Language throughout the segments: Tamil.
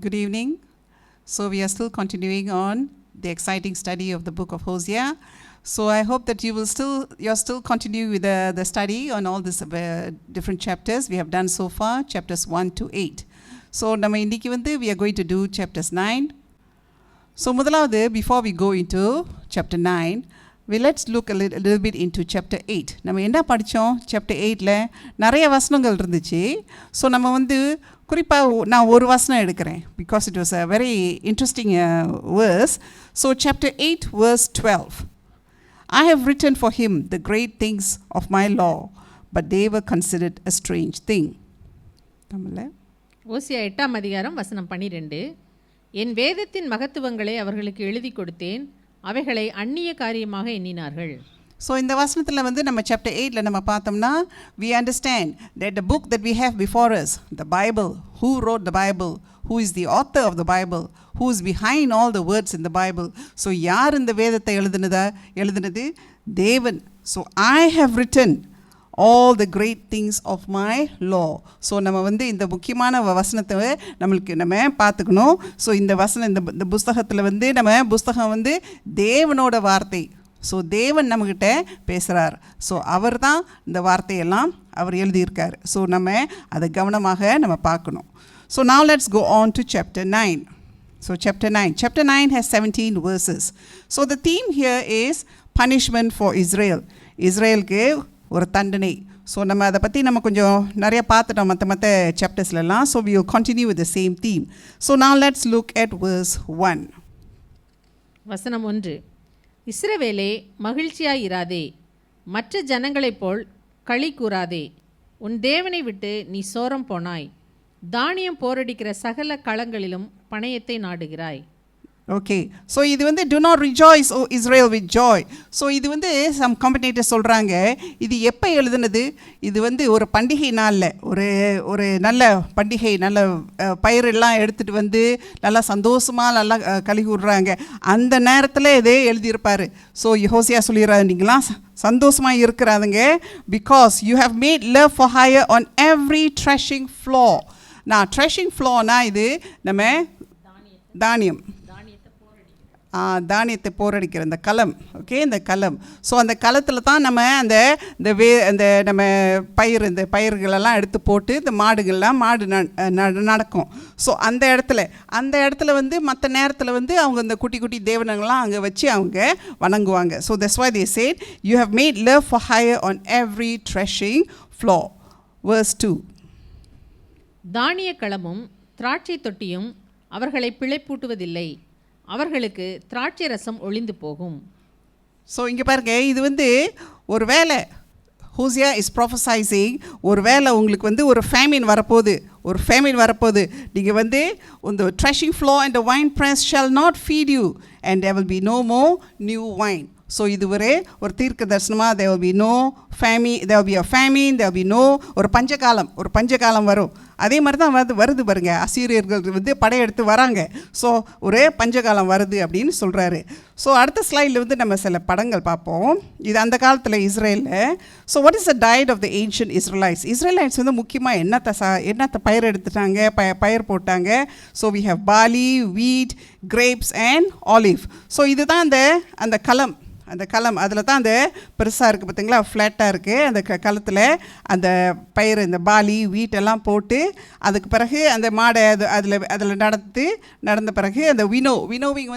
Good evening. So we are still continuing on the exciting study of the book of Hosea. So I hope that you're still continuing with the study on all these different chapters we have done so far, chapters 1 to 8. So நம்ம இன்னைக்கு we are going to do chapters 9. So முதலாவது before we go into chapter 9, let's look a little bit into chapter 8. நம்ம என்ன படிச்சோம் chapter 8ல நிறைய வசனங்கள் இருந்துச்சு. So நம்ம குறிப்பாக நான் ஒரு வசனம் எடுக்கிறேன் because it was a very interesting verse. So chapter 8 verse 12. I have written for him the great things of my law, but they were considered a strange thing. தமிழ்ல ஓசியா 8ஆம் அதிகாரம் வசனம் 12. என் வேதத்தின் மகத்துவங்களை அவர்களுக்கு எழுதி கொடுத்தேன், அவைகளை அந்நிய காரியமாக எண்ணினார்கள். So in the vasanathala நம்ம chapter 8 la நம்ம பார்த்தோம்னா we understand that the book that we have before us, the Bible, who wrote the Bible, who is the author of the Bible, who is behind all the words in the Bible. So யார் இந்த வேதத்தை எழுதினது? தேவன். So I have written all the great things of my law. So நம்ம இந்த முக்கியமான வசனத்தை நம்ம பார்த்துக்கணும். So இந்த வசனம் இந்த புத்தகத்தில் நம்ம புத்தகம் தேவனோட வார்த்தை. ஸோ தேவன் நம்மக்கிட்ட பேசுகிறார். ஸோ அவர் தான் இந்த வார்த்தையெல்லாம் அவர் எழுதியிருக்கார். ஸோ நம்ம அதை கவனமாக நம்ம பார்க்கணும். So now let's go on to chapter 9. So chapter 9 has 17 verses. So the theme here is punishment for Israel. இஸ்ரேலுக்கு ஒரு தண்டனை. ஸோ நம்ம அதை பற்றி நம்ம கொஞ்சம் நிறைய பார்த்துட்டோம் மற்ற சாப்டர்ஸ்லாம். So we will continue with the same theme. So now let's look at verse 1. வசனம் 1. இஸ்ரவேலே மகிழ்ச்சியாயிராதே, மற்ற ஜனங்களைப் போல் களி கூறாதே, உன் தேவனை விட்டு நீ சோரம் போனாய், தானியம் போரடிக்கிற சகல களங்களிலும் பணயத்தை நாடுகிறாய். ஓகே. ஸோ இது do not rejoice, O Israel, with joy. So இது some commentators சொல்கிறாங்க, இது எப்போ எழுதுனது? இது ஒரு பண்டிகை நாளில், ஒரு நல்ல பண்டிகை, நல்ல பயிரெல்லாம் எடுத்துகிட்டு நல்லா சந்தோஷமாக நல்லா களி கூடுறாங்க. அந்த நேரத்தில் இதே எழுதியிருப்பார். ஸோ ஹோசியா சொல்லிடுறாரு, நீங்களாம் சந்தோஷமாக இருக்கிறாதுங்க, because you have made love for hire on every threshing floor. நான் ட்ரெஷிங் ஃப்ளோனா இது நம்ம தானியம், தானியத்தை போரடிக்கிற இந்த களம். ஓகே, இந்த களம். ஸோ அந்த களத்தில் தான் நம்ம அந்த நம்ம இந்த பயிர்களெல்லாம் எடுத்து போட்டு இந்த மாடுகள்லாம் நடக்கும். ஸோ அந்த இடத்துல மற்ற நேரத்தில் அவங்க இந்த குட்டி குட்டி தேவனங்கள்லாம் அங்கே வச்சு அவங்க வணங்குவாங்க. So that's why they said you have made love for hire on every threshing floor. Verse 2. தானிய களமும் திராட்சை தொட்டியும் அவர்களை பிழைப்பூட்டுவதில்லை, அவர்களுக்கு திராட்சை ரசம் ஒளிந்து போகும். ஸோ இங்கே பாருங்க, இது ஒரு வேளை ஹோசியா இஸ் ப்ரொஃபசைசிங், ஒரு வேளை உங்களுக்கு ஒரு ஃபேமின் வரப்போகுது, நீங்கள் இந்த threshing floor and wine press shall not feed you and there will be no more new wine. So இது ஒரு தீர்க்க தரிசனமாக there will be no famine, there will be a famine, there will be no ஒரு பஞ்சகாலம் வரும். அதே மாதிரி தான் வருது பாருங்க, அசீரியர்கள் படையெடுத்து வராங்க. ஸோ ஒரு பஞ்சகாலம் வருது அப்படின்னு சொல்கிறாரு. ஸோ அடுத்த ஸ்லைடில் நம்ம சில படங்கள் பார்ப்போம். இது அந்த காலத்தில் இஸ்ரேலில். So what is the diet of the ancient Israelites முக்கியமாக என்னத்தை பயிர் எடுத்துட்டாங்க, பயிர் போட்டாங்க. So we have barley, wheat, grapes and olive. So இதுதான் அந்த களம் அதில் தான் அந்த பெருசாக இருக்குது பார்த்தீங்களா, ஃப்ளாட்டாக இருக்குது. அந்த களத்தில் அந்த பயிர், இந்த பாலி வீட்டெல்லாம் போட்டு அதுக்கு பிறகு அந்த மாடை அதில் நடந்த பிறகு அந்த வினோவிங்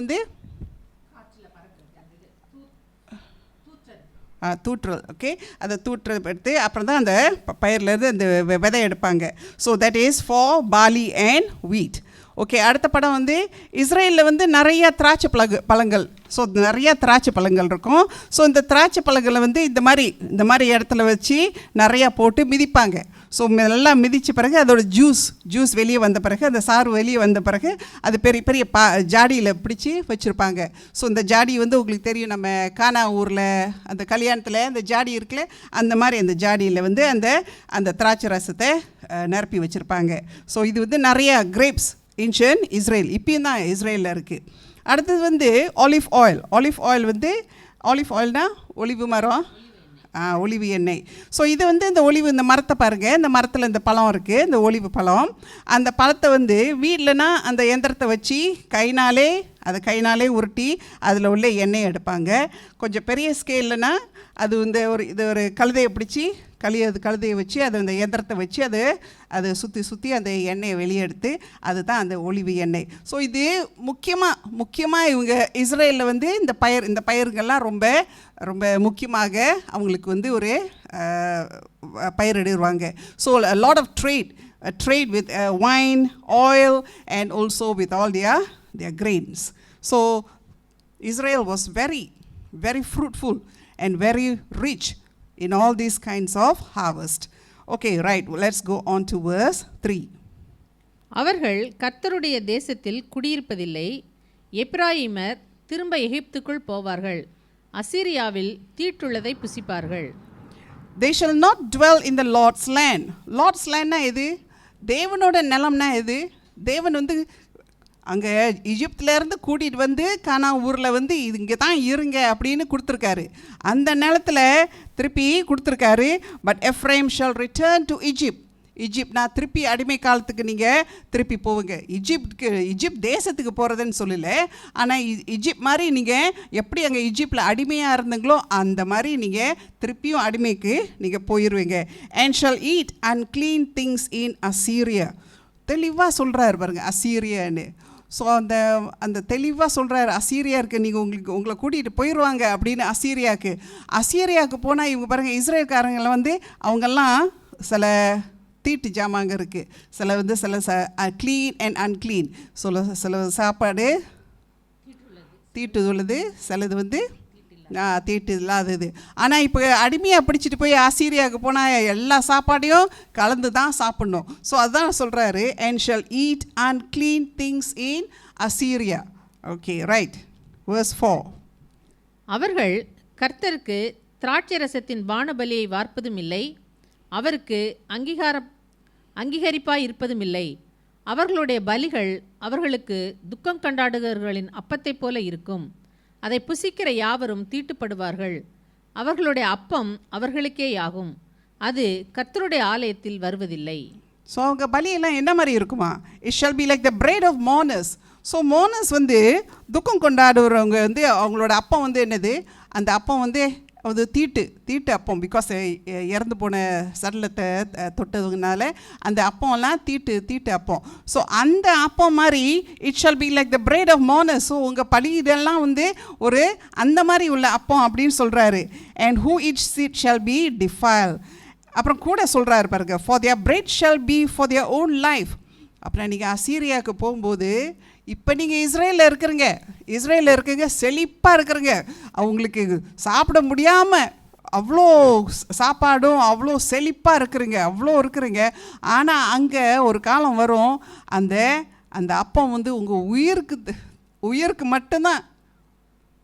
தூற்றல். ஓகே, அந்த தூற்றல் எடுத்து அப்புறம் தான் அந்த பயிர்லேருந்து அந்த விதை எடுப்பாங்க. So that is for barley and wheat. Okay, அடுத்த படம் இஸ்ரேலில் நிறைய திராட்சை பழங்கள். ஸோ நிறையா திராட்சை பழங்கள் இருக்கும். ஸோ இந்த திராட்சை பழங்களை இந்த மாதிரி இடத்துல வச்சு நிறையா போட்டு மிதிப்பாங்க. ஸோ நல்லா மிதித்த பிறகு அதோட ஜூஸ் வெளியே வந்த பிறகு, அந்த சாறு வெளியே வந்த பிறகு அது பெரிய பெரிய ஜாடியில் பிடிச்சி வச்சுருப்பாங்க. ஸோ இந்த ஜாடி உங்களுக்கு தெரியும், நம்ம கானா ஊரில் அந்த கல்யாணத்தில் அந்த ஜாடி இருக்குல்ல, அந்த மாதிரி அந்த ஜாடியில் அந்த திராட்சை ரசத்தை நிரப்பி வச்சுருப்பாங்க. ஸோ இது நிறையா கிரேப்ஸ் ஏன்ஷியன்ட் இஸ்ரேல், இப்பயும் தான் இஸ்ரேலில் இருக்குது. அடுத்தது ஆலிவ் ஆயில். ஆலிவ் ஆயில்னா ஒலிவு மரம், ஒலிவு எண்ணெய். ஸோ இது வந்து இந்த ஒலிவு, இந்த மரத்தை பாருங்கள், இந்த மரத்தில் இந்த பழம் இருக்குது, இந்த ஒலிவு பழம். அந்த பழத்தை வந்து வீட்டிலனா அந்த எந்திரத்தை வச்சு கைனாலே உருட்டி அதில் உள்ள எண்ணெயை எடுப்பாங்க. கொஞ்சம் பெரிய ஸ்கேல்லனா அது இந்த ஒரு கழுதையை பிடிச்சி கழுதையை வச்சு அதை அந்த எந்திரத்தை வச்சு அதை சுற்றி அந்த எண்ணெயை வெளியே எடுத்து அதுதான் அந்த ஒலிவு எண்ணெய். ஸோ இது முக்கியமாக இவங்க இஸ்ரேலில் வந்து இந்த பயிர்கள்லாம் ரொம்ப ரொம்ப முக்கியமாக அவங்களுக்கு வந்து ஒரு பயிரிடுவாங்க. So lot of trade with wine, oil and also with all their grains. So Israel was very, very fruitful and very rich in all these kinds of harvest. Okay, right, let's go on to verse 3. அவர்கள் கர்த்தருடைய தேசத்தில் குடியிருப்பதில்லை. எப்பிராயீமர் திரும்ப எகிப்துக்குள் போவார்கள். அசீரியாவில் தீட்டுள்ளதை புசிப்பார்கள். They shall not dwell in the Lord's land. Lord's landனா எது? தேவனோட நிலம்னா எது? தேவன் வந்து அங்கே இஜிப்திலேருந்து கூட்டிகிட்டு வந்து கானா ஊரில் வந்து இங்கே தான் இருங்க அப்படின்னு கொடுத்துருக்காரு. அந்த நிலத்தில் திருப்பி கொடுத்துருக்காரு. பட் எஃப்ரைம் ஷால் ரிட்டர்ன் டு இஜிப்ட்னா திருப்பி அடிமை காலத்துக்கு நீங்கள் திருப்பி போவுங்க. இஜிப்ட் தேசத்துக்கு போகிறதுன்னு சொல்லலை, ஆனால் இஜிப்ட் மாதிரி நீங்கள் எப்படி அங்கே இஜிப்டில் அடிமையாக இருந்தீங்களோ அந்த மாதிரி நீங்கள் திருப்பியும் அடிமைக்கு நீங்கள் போயிடுவீங்க. And shall eat unclean things in Assyria. தெளிவாக சொல்கிறாரு பாருங்க அசீரியான்னு. ஸோ அந்த தெளிவாக சொல்கிறார், அசீரியாவுக்கு நீங்கள் உங்களை கூட்டிகிட்டு போயிடுவாங்க அப்படின்னு. அசீரியாவுக்கு போனால் இவங்க பாருங்கள், இஸ்ரேல்காரங்களை வந்து அவங்கெல்லாம் சில தீட்டு ஜாமாங்க இருக்குது, சில க்ளீன் அண்ட் அன்க்ளீன். சில சாப்பாடு தீட்டு உள்ளது, சிலது வந்து தீட்டு இல்லாதது. ஆனால் இப்போ அடிமையாக பிடிச்சிட்டு போய் அசீரியாவுக்கு போனால் எல்லா சாப்பாடையும் கலந்து தான் சாப்பிட்ணும். ஸோ அதுதான் சொல்கிறாரு, and shall eat unclean things in Assyria. Okay, right. Verse 4. அவர்கள் கர்த்தருக்கு திராட்சரசத்தின் பானபலியை வார்ப்பதும் இல்லை, அவருக்கு அங்கீகரிப்பாய் இருப்பதும் இல்லை. அவர்களுடைய பலிகள் அவர்களுக்கு துக்கம் கொண்டாடுகிறவர்களின் அப்பத்தைப் போல இருக்கும். அதை புசிக்கிற யாவரும் தீட்டுப்படுவார்கள். அவர்களுடைய அப்பம் அவர்களுக்கே ஆகும், அது கர்த்தருடைய ஆலயத்தில் வருவதில்லை. ஸோ அவங்க பலியெல்லாம் என்ன மாதிரி இருக்குமா? It shall be like the bread of mourners. So mourners வந்து துக்கம் கொண்டாடுறவங்க வந்து அவங்களோட அப்பம் வந்து என்னது? அந்த அப்பம் வந்து அது தீட்டு அப்பம். பிகாஸ் இறந்து போன சடலத்தை தொட்டதுனால அந்த அப்பம்லாம் தீட்டு அப்பம். ஸோ அந்த அப்பம் மாதிரி it shall be like the bread of mourners. So உங்கள் பலி இதெல்லாம் வந்து ஒரு அந்த மாதிரி உள்ள அப்பம் அப்படின்னு சொல்கிறாரு. And who it's it shall B defile. அப்புறம் கூட சொல்கிறாரு பாருங்க, for their bread shall be for their own life. அப்புறம் நீங்கள் அசீரியாவுக்கு போகும்போது இப்போ நீங்கள் இஸ்ரேலில் இருக்கிறீங்க, செழிப்பாக இருக்கிறீங்க, அவங்களுக்கு சாப்பிட முடியாமல் அவ்வளோ சாப்பாடும் அவ்வளோ செழிப்பாக இருக்கிறீங்க. ஆனால் அங்கே ஒரு காலம் வரும், அந்த அப்பம் வந்து உங்கள் உயிருக்கு மட்டும்தான்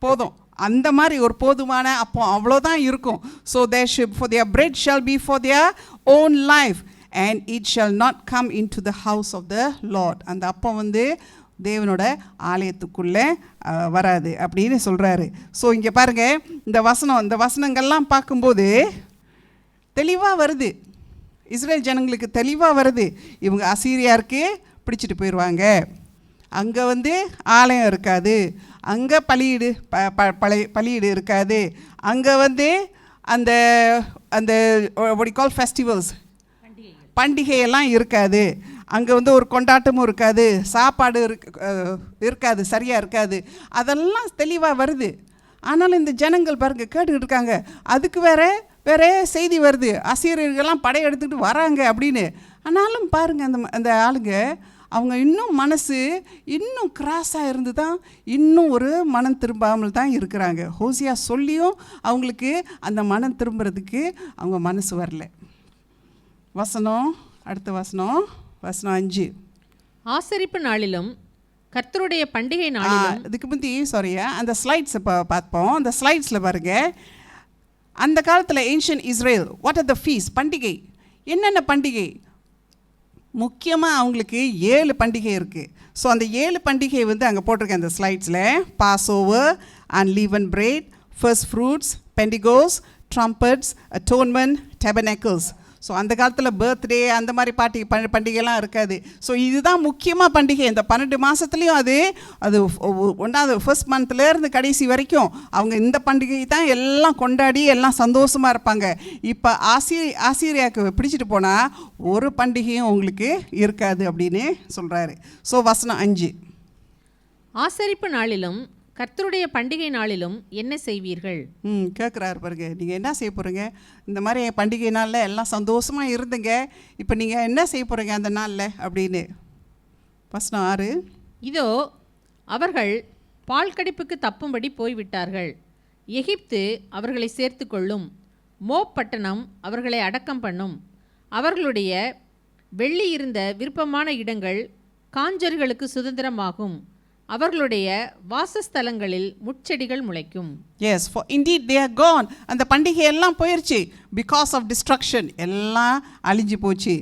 போதும். அந்த மாதிரி ஒரு போதுமான அப்பம் அவ்வளோதான் இருக்கும். So for their bread shall be for their own life and it shall not come into the house of the Lord. அந்த அப்பம் வந்து தேவனோட ஆலயத்துக்குள்ளே வராது அப்படின்னு சொல்கிறாரு. ஸோ இங்கே பாருங்கள், இந்த வசனங்கள்லாம் பார்க்கும்போது தெளிவாக வருது, இஸ்ரேல் ஜனங்களுக்கு தெளிவாக வருது. இவங்க அசீரியாருக்கு பிடிச்சிட்டு போயிடுவாங்க, அங்கே வந்து ஆலயம் இருக்காது, அங்கே பலியீடு இருக்காது, அங்கே வந்து அந்த what you call festivals பண்டிகையெல்லாம் இருக்காது, அங்கே வந்து ஒரு கொண்டாட்டமும் இருக்காது, சாப்பாடு இருக்காது, சரியாக இருக்காது. அதெல்லாம் தெளிவாக வருது. ஆனாலும் இந்த ஜனங்கள் பாருங்கள் கேட்டுக்கிட்டு இருக்காங்க. அதுக்கு வேற செய்தி வருது, அசீரியர்கள்லாம் படையெடுத்துக்கிட்டு வராங்க அப்படின்னு. ஆனாலும் பாருங்கள் அந்த ஆளுங்க அவங்க இன்னும் மனசு இன்னும் கிராஸாக இருந்து தான் இன்னும் ஒரு மனம் திரும்பாமல் தான் இருக்கிறாங்க. ஹோசியா சொல்லியும் அவங்களுக்கு அந்த மனம் திரும்புறதுக்கு அவங்க மனசு வரல. அடுத்த வசனம் 5. ஆசரிப்பு நாளிலும் கர்த்தருடைய பண்டிகை நாளிலும். இதுக்கு முந்தி அந்த ஸ்லைட்ஸ் இப்போ பார்ப்போம். அந்த ஸ்லைட்ஸில் பாருங்கள், அந்த காலத்தில் ancient Israel what are the fees, பண்டிகை என்னென்ன பண்டிகை? முக்கியமாக அவங்களுக்கு 7 பண்டிகை இருக்குது. ஸோ அந்த 7 பண்டிகை வந்து அங்கே போட்டிருக்கேன் அந்த ஸ்லைட்ஸில். Passover, unleavened bread, first fruits, Pentecost, trumpets, atonement, tabernacles. So அந்த காலத்தில் பர்த்டே அந்த மாதிரி பண்டிகைலாம் இருக்காது. ஸோ இதுதான் முக்கியமாக பண்டிகை. இந்த 12 மாதத்துலேயும் அது ஒன்றாவது ஃபர்ஸ்ட் மந்த்லேருந்து கடைசி வரைக்கும் அவங்க இந்த பண்டிகை தான் எல்லாம் கொண்டாடி எல்லாம் சந்தோஷமாக இருப்பாங்க. இப்போ ஆசிரியாவுக்கு பிடிச்சிட்டு போனால் ஒரு பண்டிகையும் உங்களுக்கு இருக்காது அப்படின்னு சொல்கிறாரு. ஸோ வசனம் 5. ஆசரிப்பு நாளிலும் கர்த்தருடைய பண்டிகை நாளிலும் என்ன செய்வீர்கள்? கேட்குறாரு பாருங்க, நீங்கள் என்ன செய்ய போகிறீங்க? இந்த மாதிரி பண்டிகை நாளில் எல்லாம் சந்தோஷமாக இருந்துங்க, இப்போ நீங்கள் என்ன செய்ய போகிறீங்க அந்த நாளில் அப்படின்னு. வசனம் 6. இதோ அவர்கள் பால் கடிப்புக்கு தப்பும்படி போய்விட்டார்கள். எகிப்து அவர்களை சேர்த்து கொள்ளும். மோப் பட்டணம் அவர்களை அடக்கம் பண்ணும். அவர்களுடைய வெள்ளி இருந்த விருப்பமான இடங்கள் காஞ்சர்களுக்கு சுதந்திரமாகும். அவர்களுடைய வாசஸ்தலங்களில் முட்செடிகள் முளைக்கும். Yes, for indeed they are gone. அந்த பண்டிகை எல்லாம் போயிடுச்சு. பிகாஸ் ஆஃப் டிஸ்ட்ரக்ஷன் எல்லாம் அழிஞ்சு போச்சு.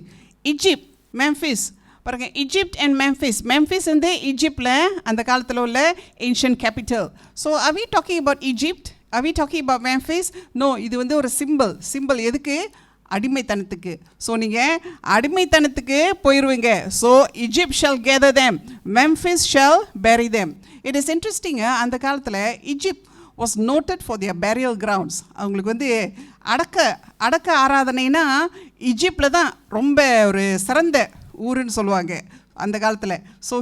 இஜிப்ட், மெம்பிஸ் பாருங்க, இஜிப்ட் அண்ட் மெம்பிஸ் வந்து இஜிப்டில் அந்த காலத்தில் உள்ள ancient capital. So are we talking about Egypt? Are we talking about Memphis? No, இது வந்து ஒரு சிம்பிள் எதுக்கு? அடிமைத்தனத்துக்கு. ஸோ நீங்கள் அடிமைத்தனத்துக்கு போயிடுவீங்க. So Egypt shall gather them, Memphis shall bury them. It is interesting, அந்த காலத்தில் Egypt was noted for their burial grounds. அவங்களுக்கு வந்து அடக்க ஆராதனைனா இஜிப்டில் தான் ரொம்ப ஒரு சிறந்த ஊருன்னு சொல்லுவாங்க அந்த காலத்தில். So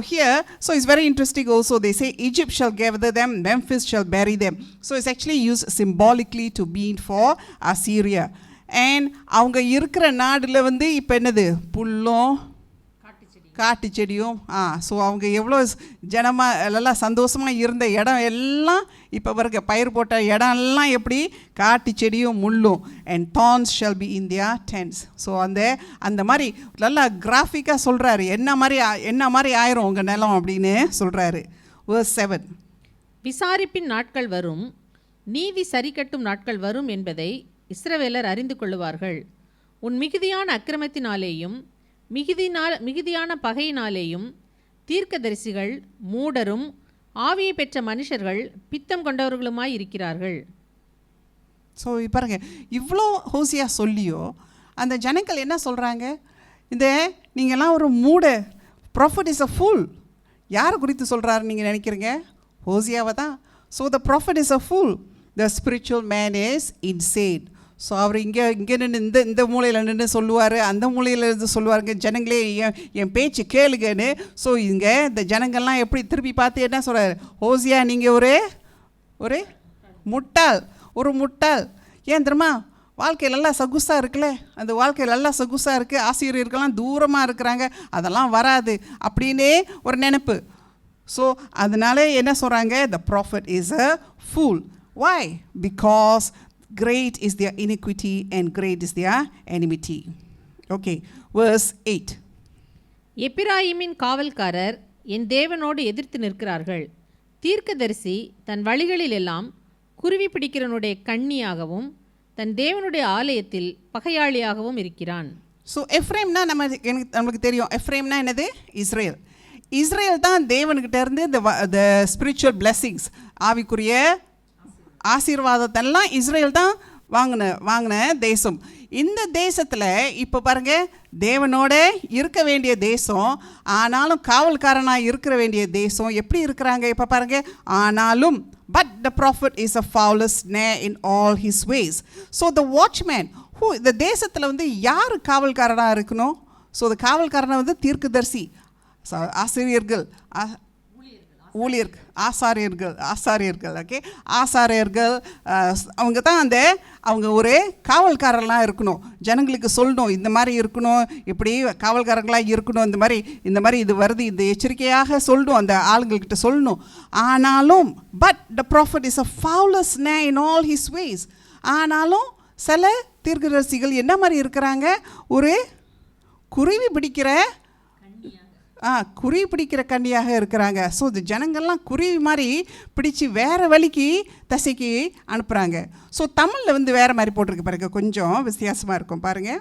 it's very interesting also. They say Egypt shall gather them, Memphis shall bury them. So it's actually used symbolically to mean for Assyria. And அவங்க இருக்கிற நாடில் வந்து இப்போ என்னது? புல்லும் காட்டு செடியும். ஸோ அவங்க எவ்வளோ ஜனமாக எல்லாம் சந்தோஷமாக இருந்த இடம் எல்லாம் இப்போ வரைக்கும் பயிர் போட்ட இடம் எல்லாம் எப்படி? காட்டு செடியும் முள்ளும். And thorns shall be in their tents. So அந்த மாதிரி நல்லா கிராஃபிக்காக சொல்கிறாரு, என்ன மாதிரி ஆயிரும் உங்கள் நிலம் அப்படின்னு சொல்கிறாரு. verse 7. விசாரிப்பின் நாட்கள் வரும், நீதி சரிக்கட்டும் நாட்கள் வரும் என்பதை இஸ்ரவேலர் அறிந்து கொள்ளுவார்கள். உன் மிகுதியான அக்கிரமத்தினாலேயும் மிகுதியான பகையினாலேயும் தீர்க்கதரிசிகள் மூடரும் ஆவியை பெற்ற மனுஷர்கள் பித்தம் கொண்டவர்களுமாய் இருக்கிறார்கள். ஸோ பாருங்க, இவ்வளோ ஹோசியா சொல்லியோ அந்த ஜனங்கள் என்ன சொல்கிறாங்க? நீங்கள்லாம் ஒரு ப்ராஃபட் இஸ் அ ஃபூல். யார் குறித்து சொல்கிறாரு நீங்கள் நினைக்கிறீங்க? ஹோசியாவை தான். So the prophet is a fool, the spiritual man is insane. So அவர் இங்கே நின்று இந்த மூலையில் நின்று சொல்லுவார், அந்த மூலையில் இருந்து சொல்லுவாருங்க, ஜனங்களே என் பேச்சு கேளுங்கன்னு. ஸோ இங்கே இந்த ஜனங்கள்லாம் எப்படி திருப்பி பார்த்து என்ன சொல்கிறார்? ஹோசியா நீங்கள் ஒரு முட்டாள். ஏன் தெரியுமா? வாழ்க்கையில் எல்லாம் சகுசாக இருக்குல்ல, அந்த வாழ்க்கையில் எல்லாம் சகுசாக இருக்குது, ஆசிரியர்கள்லாம் தூரமாக இருக்கிறாங்க, அதெல்லாம் வராது அப்படின்னே ஒரு நினைப்பு. ஸோ அதனால என்ன சொல்கிறாங்க? த prophet is a pool. Why? Because great is their iniquity and great is their enmity. Okay, verse 8. எப்பிராயீமின் காவல்காரர் என் தேவனோடு எதிர்த்து நிற்கிறார்கள். தீர்க்கதரிசி தன் வழிகளில் எல்லாம் குருவி பிடிக்கிறவனுடைய கண்ணியாகவும் தன் தேவனுடைய ஆலயத்தில் பகையாளியாகவும் இருக்கிறான். ஸோ எஃப்ரேம்னா நமக்கு தெரியும். எஃப்ரேம்னா என்னது? இஸ்ரேல் தான் தேவனுக்கிட்ட இருந்து the spiritual blessings, ஆவிக்குரிய ஆசீர்வாதத்தெல்லாம் இஸ்ரேல் தான் வாங்கின தேசம். இந்த தேசத்தில் இப்போ பாருங்கள், தேவனோட இருக்க வேண்டிய தேசம், ஆனாலும் காவல்காரனாக இருக்க வேண்டிய தேசம் எப்படி இருக்கிறாங்க இப்போ பாருங்கள். ஆனாலும் but the prophet is a fowler's snare in all his ways. So the watchman இந்த தேசத்தில் வந்து யார் காவல்காரனாக இருக்கணும்? ஸோ அந்த காவல்காரனை வந்து தீர்க்கதரிசி, ஆசிரியர்கள், ஆசாரியர்கள் ஓகே, ஆசாரியர்கள் அவங்க தான் அவங்க ஒரு காவல்காரர்களாக இருக்கணும். ஜனங்களுக்கு சொல்லணும், இந்த மாதிரி இருக்கணும், இப்படி காவல்காரர்களாக இருக்கணும், இந்த மாதிரி இது வருது, இந்த எச்சரிக்கையாக சொல்லணும், அந்த ஆளுங்கள்கிட்ட சொல்லணும். ஆனாலும் but the prophet is a fowler's snare in all his ways. ஆனாலும் சில தீர்க்கதரிசிகள் என்ன மாதிரி இருக்கிறாங்க? ஒரு குருவி பிடிக்கிற கண்ணியாக இருக்கிறாங்க. ஸோ இந்த ஜனங்கள்லாம் குருவி மாதிரி பிடிச்சி வேறு வழிக்கு தசைக்கு அனுப்புகிறாங்க. ஸோ தமிழில் வந்து வேறு மாதிரி போட்டிருக்கு பாருங்க, கொஞ்சம் வித்தியாசமாக இருக்கும் பாருங்கள்.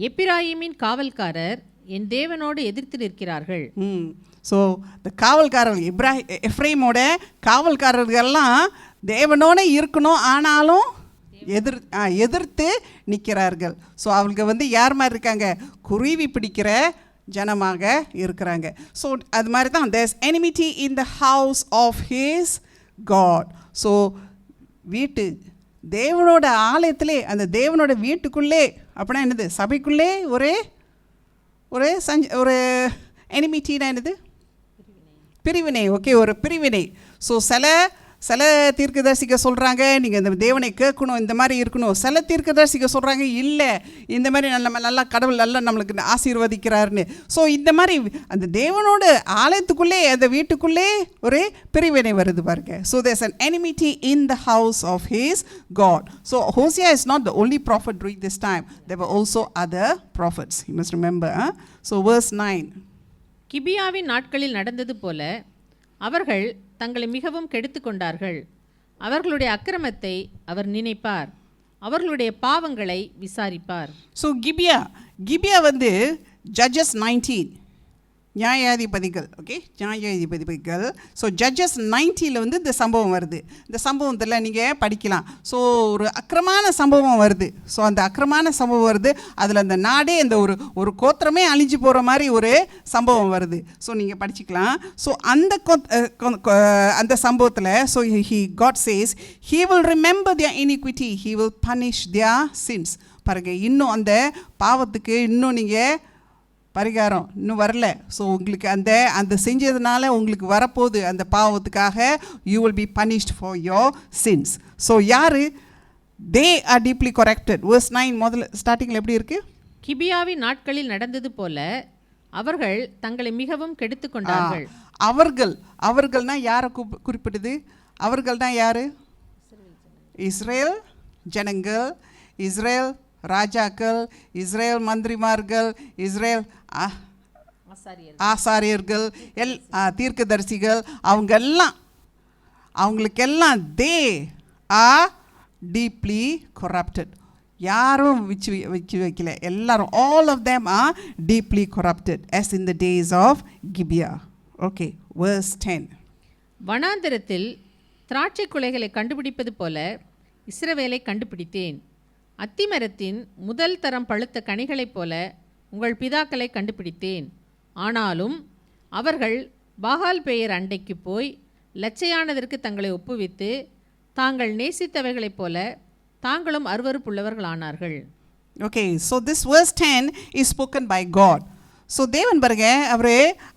எப்பிராயீமின் காவல்காரர் என் தேவனோடு எதிர்த்து நிற்கிறார்கள். ஸோ இந்த காவல்காரர்கள் எஃப்ரேமோட காவல்காரர்கள்லாம் தேவனோட இருக்கணும், ஆனாலும் எதிர்த்து நிற்கிறார்கள். ஸோ அவங்க வந்து யார் மாதிரி இருக்காங்க? குருவி பிடிக்கிற ஜனமாக இருக்கிறாங்க. ஸோ அது மாதிரி தான் there's enmity in the house of his God. So தேவனோட ஆலயத்திலே, அந்த தேவனோட வீட்டுக்குள்ளே, அப்படின்னா என்னது? சபைக்குள்ளே ஒரு enmityனா என்னது? பிரிவினை. ஓகே, ஒரு பிரிவினை. ஸோ சில தீர்க்கதரிசிக்க சொல்கிறாங்க நீங்கள் இந்த தேவனை கேட்கணும், இந்த மாதிரி இருக்கணும். சில தீர்க்கதரிசிக்க சொல்கிறாங்க இல்லை, இந்த மாதிரி நல்லா கடவுள் நல்லா நம்மளுக்கு ஆசீர்வதிக்கிறாருன்னு. ஸோ இந்த மாதிரி அந்த தேவனோட ஆலயத்துக்குள்ளே, அந்த வீட்டுக்குள்ளே ஒரு பிரிவினை வருது பாருங்க. So there's an enmity in the house of his God. So Hosea is not the only prophet during this time. There were also other prophets. You must remember. So verse 9. கிபியாவின் நாட்களில் நடந்தது போல அவர்கள் தங்களை மிகவும் கெடுத்து கொண்டார்கள். அவர்களுடைய அக்கிரமத்தை அவர் நினைப்பார், அவர்களுடைய பாவங்களை விசாரிப்பார். ஸோ கிபியா வந்து Judges 19 நியாயாதிபதிகள். ஓகே, நியாயாதிபதிகள். ஸோ Judges 19 வந்து இந்த சம்பவம் வருது. இந்த சம்பவத்தில் நீங்கள் படிக்கலாம். ஸோ ஒரு அக்கிரமான சம்பவம் வருது. ஸோ அந்த அக்கிரமான சம்பவம் வருது, அதில் அந்த நாடே, அந்த ஒரு கோத்திரமே அழிஞ்சு போகிற மாதிரி ஒரு சம்பவம் வருது. ஸோ நீங்கள் படிச்சுக்கலாம். ஸோ அந்த சம்பவத்தில் so God says he will remember their iniquity, he will punish their sins. பாருங்க, இன்னும் அந்த பாவத்துக்கு இன்னும் நீங்கள் பரிகாரம் இன்னும் வரல. ஸோ உங்களுக்கு அந்த செஞ்சதுனால உங்களுக்கு வரப்போகுது அந்த பாவத்துக்காக. You will be punished for your sins. So யார்? They are deeply corrected. verse 9 முதல்ல ஸ்டார்டிங்கில் எப்படி இருக்கு? கிபியாவின் நாட்களில் நடந்தது போல அவர்கள் தங்களை மிகவும் கெடுத்து கொண்டார்கள். அவர்கள்னா யாரை குறிப்பிட்டது? அவர்கள்னா யார்? இஸ்ரேல் ஜனங்கள், இஸ்ரேல் ராஜாக்கள், இஸ்ரேல் மந்திரிமார்கள், இஸ்ரேல் ஆசாரியர்கள், தீர்க்கதரிசிகள், அவங்களுக்கெல்லாம் தே ஆர் டீப்லி corrupted. யாரும் வச்சு வைக்கல, எல்லாரும், all of them are deeply corrupted as in the days of Gibeah. Okay, verse 10. வனாந்திரத்தில் திராட்சை குலைகளை கண்டுபிடிப்பது போல இஸ்ரவேலை கண்டுபிடித்தேன். அத்திமரத்தின் முதல் தரம் பழுத்த கனிகளைப் போல உங்கள் பிதாக்களை கண்டுபிடித்தேன். ஆனாலும் அவர்கள் பாகால் பேயர் அண்டைக்கு போய் லட்சையானதற்கு தங்களை ஒப்புவித்து தாங்கள் நேசித்தவைகளைப் போல தாங்களும் அருவருப்புள்ளவர்களானார்கள். Okay, so this verse 10 is spoken by God. So தேவன் பாருங்க,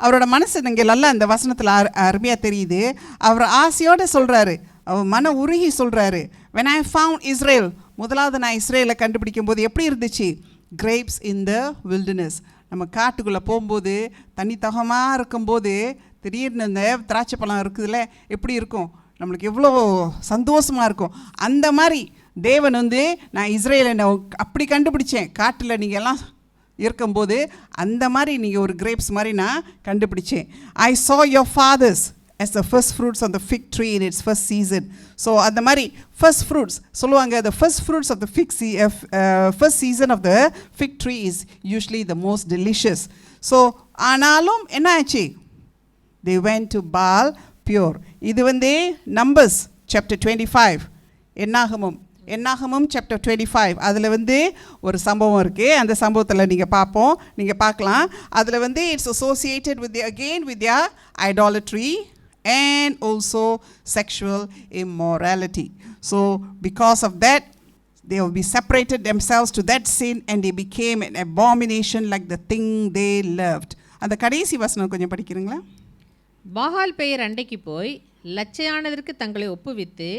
அவரோட மனசு நீங்கள் நல்லா இந்த வசனத்தில் அருமையாக தெரியுது. அவர் ஆசையோடு சொல்கிறாரு, அவர் மன உருகி சொல்கிறாரு. when I found Israel, முதலாவது நான் இஸ்ரேலை கண்டுபிடிக்கும் போது எப்படி இருந்துச்சு? கிரேப்ஸ் இன் த வில்டர்னஸ். நம்ம காட்டுக்குள்ளே போகும்போது தண்ணி தகமாக இருக்கும்போது திடீர்னு இந்த திராட்சை பழம் இருக்குதுல்ல, எப்படி இருக்கும்? நம்மளுக்கு எவ்வளோ சந்தோஷமாக இருக்கும். அந்த மாதிரி தேவன் வந்து நான் இஸ்ரேலை அப்படி கண்டுபிடிச்சேன். காட்டில் நீங்கள் எல்லாம் இருக்கும்போது அந்த மாதிரி நீங்கள் ஒரு கிரேப்ஸ் மாதிரி நான் கண்டுபிடிச்சேன். I saw your fathers as the first fruits on the fig tree in its first season. So அந்த மாதிரி first fruits சொல்லுவாங்க. The first fruits of the first season of the fig tree is usually the most delicious. So ஆனாலும் என்ன ஆச்சு? They went to Baal pure. இது வந்து Numbers chapter 25, என்னாகமம் சாப்டர் 25, அதில் வந்து ஒரு சம்பவம் இருக்குது. அந்த சம்பவத்தில் நீங்கள் பார்க்கலாம். அதில் வந்து it's associated with with their idolatry and also sexual immorality. So because of that, they will be separated themselves to that sin and they became an abomination like the thing they loved. அந்த கடைசி வசனம் கொஞ்சம் படிக்கிறீங்களா? பாகால் பேயர் அண்டைக்கு போய் லட்சையானதற்கு தங்களை ஒப்புவித்து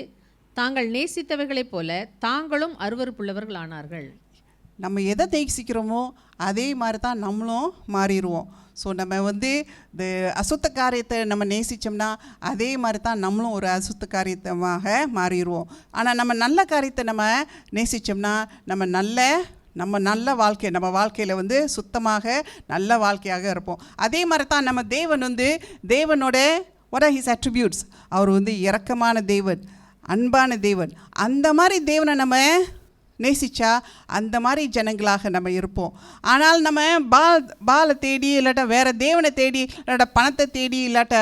தாங்கள் நேசித்தவைகளைப் போல தாங்களும் அருவருப்புள்ளவர்கள் ஆனார்கள். நம்ம எதை நேசிக்கிறோமோ அதே மாதிரி தான் நம்மளும் மாறிடுவோம். ஸோ நம்ம வந்து இந்த அசுத்த காரியத்தை நம்ம நேசித்தோம்னா அதே மாதிரி தான் நம்மளும் ஒரு அசுத்த காரியத்தமாக மாறிடுவோம். ஆனால் நம்ம நல்ல காரியத்தை நம்ம நேசித்தோம்னா நம்ம நல்ல வாழ்க்கை, நம்ம வாழ்க்கையில் வந்து சுத்தமாக நல்ல வாழ்க்கையாக இருப்போம். அதே மாதிரி தான் நம்ம தேவன் வந்து தேவனோட what are his attributes? அவர் வந்து இரக்கமான தேவன், அன்பான தேவன். அந்த மாதிரி தேவனை நம்ம நேசித்தா அந்த மாதிரி ஜனங்களாக நம்ம இருப்போம். ஆனால் நம்ம பாலை தேடி இல்லாட்ட வேறு தேவனை தேடி இல்லாட்ட பணத்தை தேடி இல்லாட்ட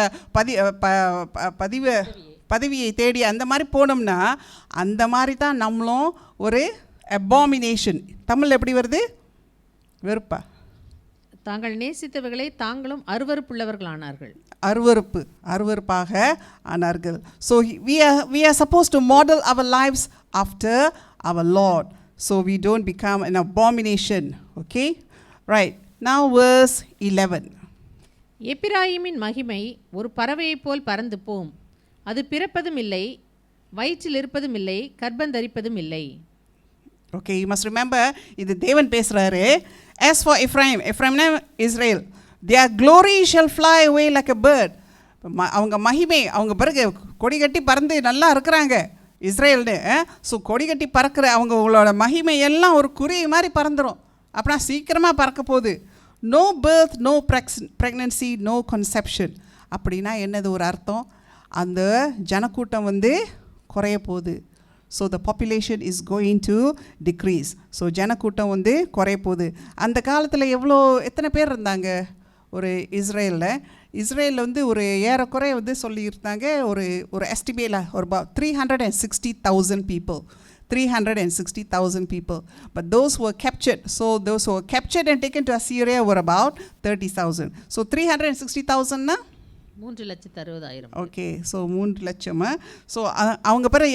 பதவியை தேடி அந்த மாதிரி போனோம்னா அந்த மாதிரி தான் நம்மளும் ஒரு அபாமினேஷன். தமிழ் எப்படி வருது? வெறுப்பா. தாங்கள் நேசித்தவர்களை தாங்களும் அருவருப்புள்ளவர்களானார்கள். அருவருப்பாக ஆனார்கள். So we are supposed to model our lives after our Lord, so we don't become an abomination. Okay, right. Now verse 11. எப்பிராயீமின் மகிமை ஒரு பறவையைப் போல் பறந்து போம், அது பிறப்பதும் இல்லை, வயிற்றில் இருப்பதும் இல்லை, கர்ப்பந்தரிப்பதும் இல்லை. Okay, you must remember, இது தேவன் பேசுறாரு. As for Ephraim, Israel, their glory shall fly away like a bird. அவங்க மகிமை, அவங்க பிறகு கொடி கட்டி பறந்து நல்லா இருக்கிறாங்க இஸ்ரேல்னு. ஸோ கொடி கட்டி பறக்கிற அவங்களோட மகிமை எல்லாம் ஒரு குருவி மாதிரி பறந்துடும். அப்படின்னா சீக்கிரமாக பறக்க போகுது. No birth, no pregnancy, no conception. அப்படின்னா என்னது ஒரு அர்த்தம்? அந்த ஜனக்கூட்டம் வந்து குறைய போகுது. So the population is going to decrease. So ஜனக்கூட்டம் வந்து குறைய போகுது. அந்த காலத்தில் எத்தனை பேர் இருந்தாங்க ஒரு இஸ்ரேலில் வந்து ஒரு ஏறக்குறைய வந்து சொல்லியிருந்தாங்க, ஒரு எஸ்டிமேல ஒரு 360,000 people. 360,000 people. But those who were captured, those who were captured and taken to Assyria were about 30,000. So 360,000 na 3,60,000. Okay, so 3 லட்சம். ஸோ அவங்க பிறகு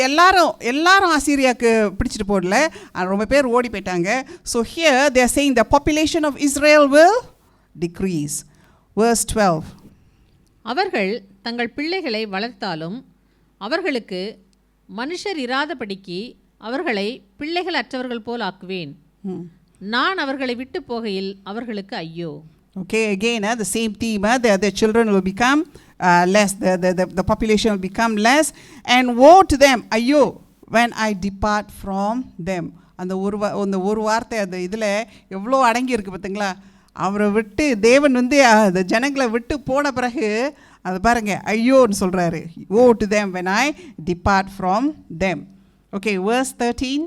எல்லாரும் அசீரியாவுக்கு பிடிச்சிட்டு போடல, ரொம்ப பேர் ஓடி போயிட்டாங்க. So here they are saying the population of Israel will decrease. Verse 12. அவர்கள் தங்கள் பிள்ளைகளை வளர்த்தாலும் அவர்களுக்கு மனுஷர் இராதபடிக்கு அவர்களை பிள்ளைகள் அற்றவர்கள் போல் ஆக்குவேன். நான் அவர்களை விட்டு போகையில் அவர்களுக்கு ஐயோ. Okay, again, the same theme, the children will become less, the population will become less, and woe to them, ayyo, when I depart from them. அந்த ஒரு வார்த்தை அந்த இதில் எவ்வளோ அடங்கி இருக்குது பார்த்தீங்களா? அவரை விட்டு தேவன் வந்து அந்த ஜனங்களை விட்டு போன பிறகு அது பாருங்க, ஐயோன்னு சொல்கிறாரு. woe to them when I depart from them. Okay, verse 13.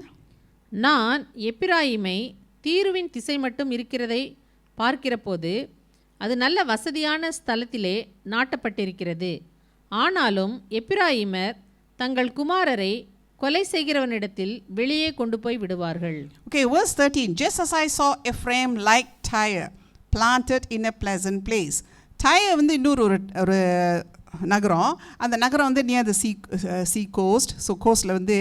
நான் எப்பிராயீமை தீருவின் திசை மட்டும் இருக்கிறதை பார்க்கிறபோது அது நல்ல வசதியான ஸ்தலத்திலே நாட்டப்பட்டிருக்கிறது. ஆனாலும் எப்பிராயீமர் தங்கள் குமாரரை கொலை செய்கிறவனிடத்தில் வெளியே கொண்டு போய் விடுவார்கள். Okay, verse 13. Just as I saw Ephraim like Tyre, planted in a pleasant place. Tyre வந்து இன்னொரு ஒரு நகரம். அந்த நகரம் வந்து near the sea coast. So கோஸ்டில் வந்து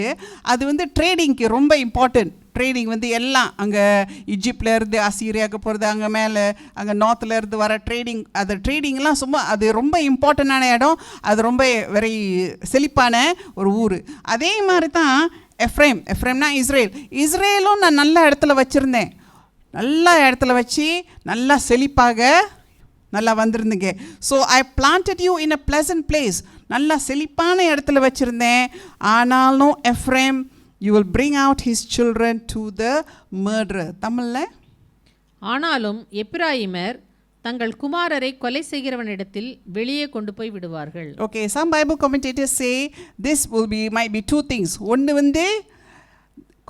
அது வந்து ட்ரேடிங்க்கு ரொம்ப இம்பார்ட்டன்ட். ட்ரேடிங் வந்து எல்லாம் அங்கே இஜிப்ட்லேருந்து அசீரியாவுக்கு போகிறது, அங்கே மேலே அங்கே நார்த்துலேருந்து வர ட்ரேடிங், அது ட்ரேடிங்லாம் சும்மா அது ரொம்ப இம்பார்ட்டண்டான இடம். அது ரொம்ப வெரி செழிப்பான ஒரு ஊர். அதே மாதிரி தான் எஃப்ரேம்னா இஸ்ரேலும் நான் நல்ல இடத்துல வச்சுருந்தேன். நல்ல இடத்துல வச்சு நல்லா செழிப்பாக நல்லா வந்திருந்தீங்க. So I planted you in a pleasant place. நல்லா செழிப்பான இடத்துல வச்சுருந்தேன். ஆனாலும் Ephraim you will bring out his children to the murder. தமிழில் ஆனாலும் எப்பிராயீமர் தங்கள் குமாரரை கொலை செய்கிறவனிடத்தில் வெளியே கொண்டு போய் விடுவார்கள். Okay, some Bible commentators say this might be two things. ஒன்று வந்து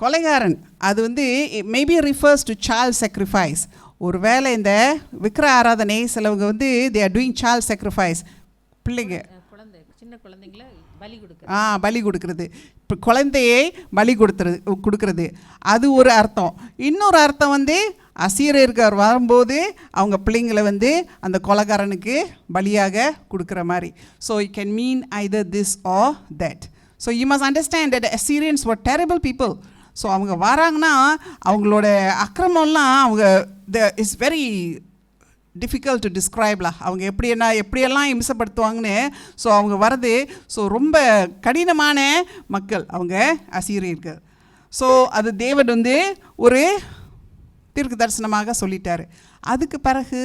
கொலைகாரன், அது வந்து maybe refers to child sacrifice. ஒரு வேளை இந்த விக்கிர ஆராதனை சிலவங்க வந்து they are doing child sacrifice. பிள்ளைங்க சின்ன குழந்தைங்கள பலி கொடுக்கறது, இப்போ குழந்தையை பலி கொடுக்கறது, அது ஒரு அர்த்தம். இன்னொரு அர்த்தம் வந்து அசீரியர்கள் வரும்போது அவங்க பிள்ளைங்களை வந்து அந்த கொலைகாரனுக்கு பலியாக கொடுக்குற மாதிரி. So you can mean either this or that. So you must understand that the Assyrians were terrible people. So அவங்க வராங்கன்னா அவங்களோட அக்கிரமம்லாம் இட்ஸ் வெரி டிஃபிகல்ட் டு டிஸ்கிரைப்லாம். அவங்க எப்படியெல்லாம் இம்சப்படுத்துவாங்கன்னு. ஸோ அவங்க வர்றது ரொம்ப கடினமான மக்கள் அவங்க அசீரியர்கள். ஸோ அது தேவன் வந்து ஒரு தீர்க்க தரிசனமாக சொல்லிட்டார். அதுக்கு பிறகு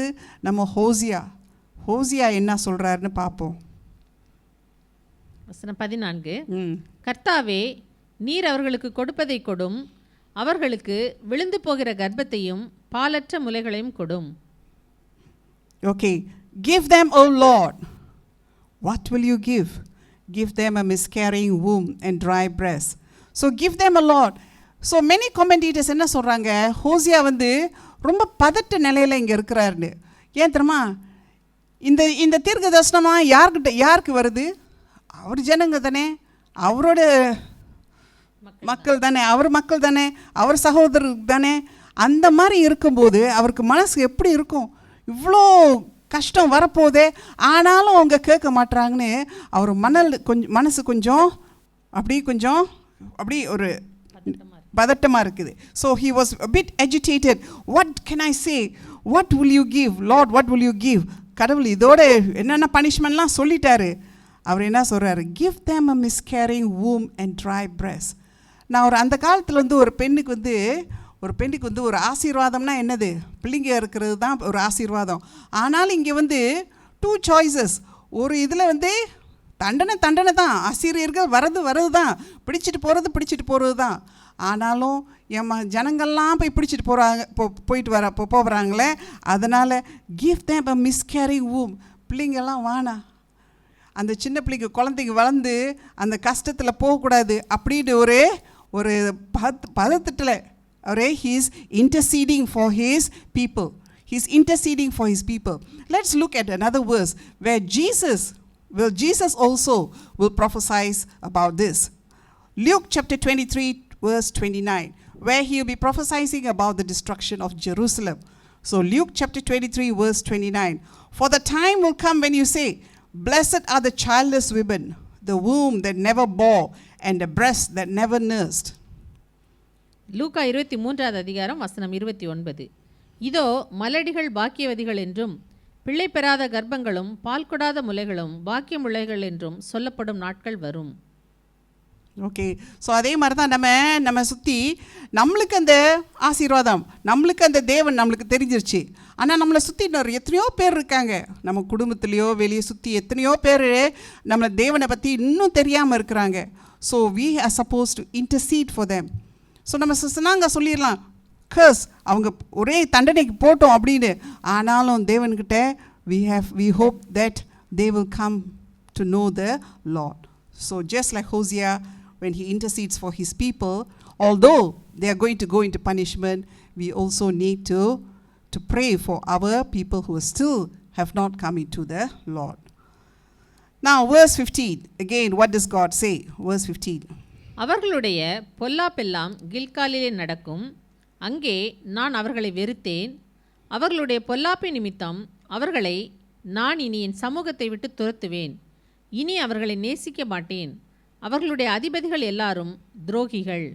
நம்ம ஹோசியா என்ன சொல்கிறாருன்னு பார்ப்போம். வசனம் 14. கர்த்தாவே, நீர் அவர்களுக்கு கொடுப்பதை கொடும், அவர்களுக்கு விழுந்து போகிற கர்ப்பத்தையும் பாலற்ற முலைகளையும் கொடும். Okay, give them, O Lord. What will you give? Give them a miscarrying womb and dry breasts. So give them a Lord. So many commentators என்ன சொல்கிறாங்க, ஹோசியா வந்து ரொம்ப பதட்ட நிலையில் இங்கே இருக்கிறாருன்னு. ஏன் தெரியுமா? இந்த தீர்க்க தரிசனமாக யாருக்கு வருது? அவர் ஜனங்க தானே, அவரோட மக்கள் தானே, அவர் சகோதரர் தானே. அந்த மாதிரி இருக்கும்போது அவருக்கு மனசு எப்படி இருக்கும்? இவ்வளோ கஷ்டம் வரப்போதே, ஆனாலும் அவங்க கேட்க மாட்டுறாங்கன்னு அவர் மனசு கொஞ்சம் அப்படி ஒரு பதட்டமாக இருக்குது. So he was a bit agitated. What can I say? What will you give? Lord, what will you give? கடவுள் இதோட என்னென்ன பனிஷ்மெண்ட்லாம் சொல்லிட்டாரு. அவர் என்ன சொல்கிறாரு? Give them a miscarrying womb and dry breast. நான் அந்த காலத்தில் ஒரு பெண்ணுக்கு ஒரு ஆசீர்வாதம்னா என்னது? பிள்ளைங்க இருக்கிறது தான் ஒரு ஆசீர்வாதம். ஆனாலும் இங்கே 2 choices. ஒரு இதில் தண்டனை தான், ஆசிரியர்கள் வர்றது தான், பிடிச்சிட்டு போகிறது தான். ஆனாலும் ஜனங்கள்லாம் போய் பிடிச்சிட்டு போகிறாங்களே, அதனால் give them a miscarrying womb. பிள்ளைங்கள்லாம் வானா, அந்த சின்ன குழந்தைங்க வளர்ந்து அந்த கஷ்டத்தில் போகக்கூடாது அப்படின்னு ஒரு பதத்திட்டத்தில் he is interceding for his people. Let's look at another verse where Jesus also will prophesy about this. Luke chapter 23 verse 29, where he will be prophesying about the destruction of Jerusalem. So Luke chapter 23 verse 29, for the time will come when you say, blessed are the childless women, the womb that never bore and the breast that never nursed. லூக்கா 23 அதிகாரம் வசனம் 29, இதோ மலடிகள் பாக்கியவதிகள் என்றும் பிள்ளை பெறாத கர்ப்பங்களும் பால் கொடாத முலைகளும் பாக்கியமுள்ளைகள் என்றும் சொல்லப்படும் நாட்கள் வரும். ஓகே, ஸோ அதே மாதிரி தான் நம்ம சுற்றி நம்மளுக்கு அந்த ஆசீர்வாதம், நம்மளுக்கு அந்த தேவன் நம்மளுக்கு தெரிஞ்சிருச்சு. ஆனால் நம்மளை சுற்றி இன்னொரு எத்தனையோ பேர் இருக்காங்க, நம்ம குடும்பத்துலேயோ வெளியே சுற்றி எத்தனையோ பேர் நம்மளை தேவனை பற்றி இன்னும் தெரியாமல் இருக்கிறாங்க. So we are supposed to intercede for them. So நம்ம நாங்கள் சொல்லிடலாம், கர்ஸ் அவங்க ஒரே தண்டனைக்கு போட்டோம் அப்படின்னு. ஆனாலும் தேவன்கிட்ட we hope that they will come to know the Lord. So just like Hosea, when he intercedes for his people, although they are going to go into punishment, we also need to pray for our people who still have not come into the Lord. Now verse 15, again what does God say? Verse 15, அவர்களுடைய பொல்லாப்பெல்லாம் கில்காலிலே நடக்கும், அங்கே நான் அவர்களை வெறுத்தேன். அவர்களுடைய பொல்லாப்பின் நிமித்தம் அவர்களை நான் இனி என் சமூகத்தை விட்டு துரத்துவேன். இனி அவர்களை நேசிக்க மாட்டேன். அவர்களுடைய அதிபதிகள் எல்லாரும் துரோகிகள்.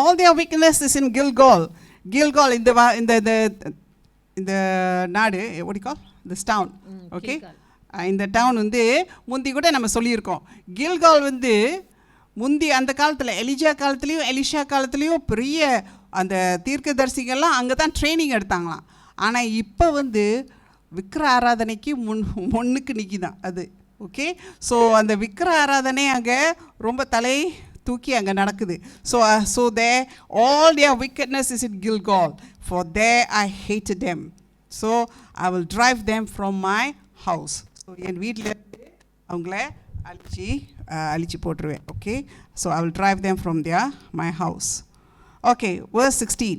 All their wickedness is in Gilgal. Gilgal in the நாடு, what do you call this town? Okay, இந்த டவுன் முந்தி கூட நம்ம சொல்லியிருக்கோம். கில்கால் முந்தி அந்த காலத்தில் எலிஜா காலத்துலேயும் எலிஷா காலத்துலேயும் பெரிய அந்த தீர்க்கதரிசிகள்லாம் அங்கே தான் ட்ரைனிங் எடுத்தாங்களாம். ஆனால் இப்போ விக்கிர ஆராதனைக்கு முன்னுக்கு நிற்கிதான் அது. ஓகே, ஸோ அந்த விக்கிர ஆராதனை அங்கே ரொம்ப தலை தூக்கி அங்கே நடக்குது. So there all their wickedness is in Gilgal, for there I hated them, so I will drive them from my house. ஸோ என் வீட்டில் அவங்கள அழிச்சு போட்டுருவேன். Okay, so I will drive them from my house. Okay, verse 16,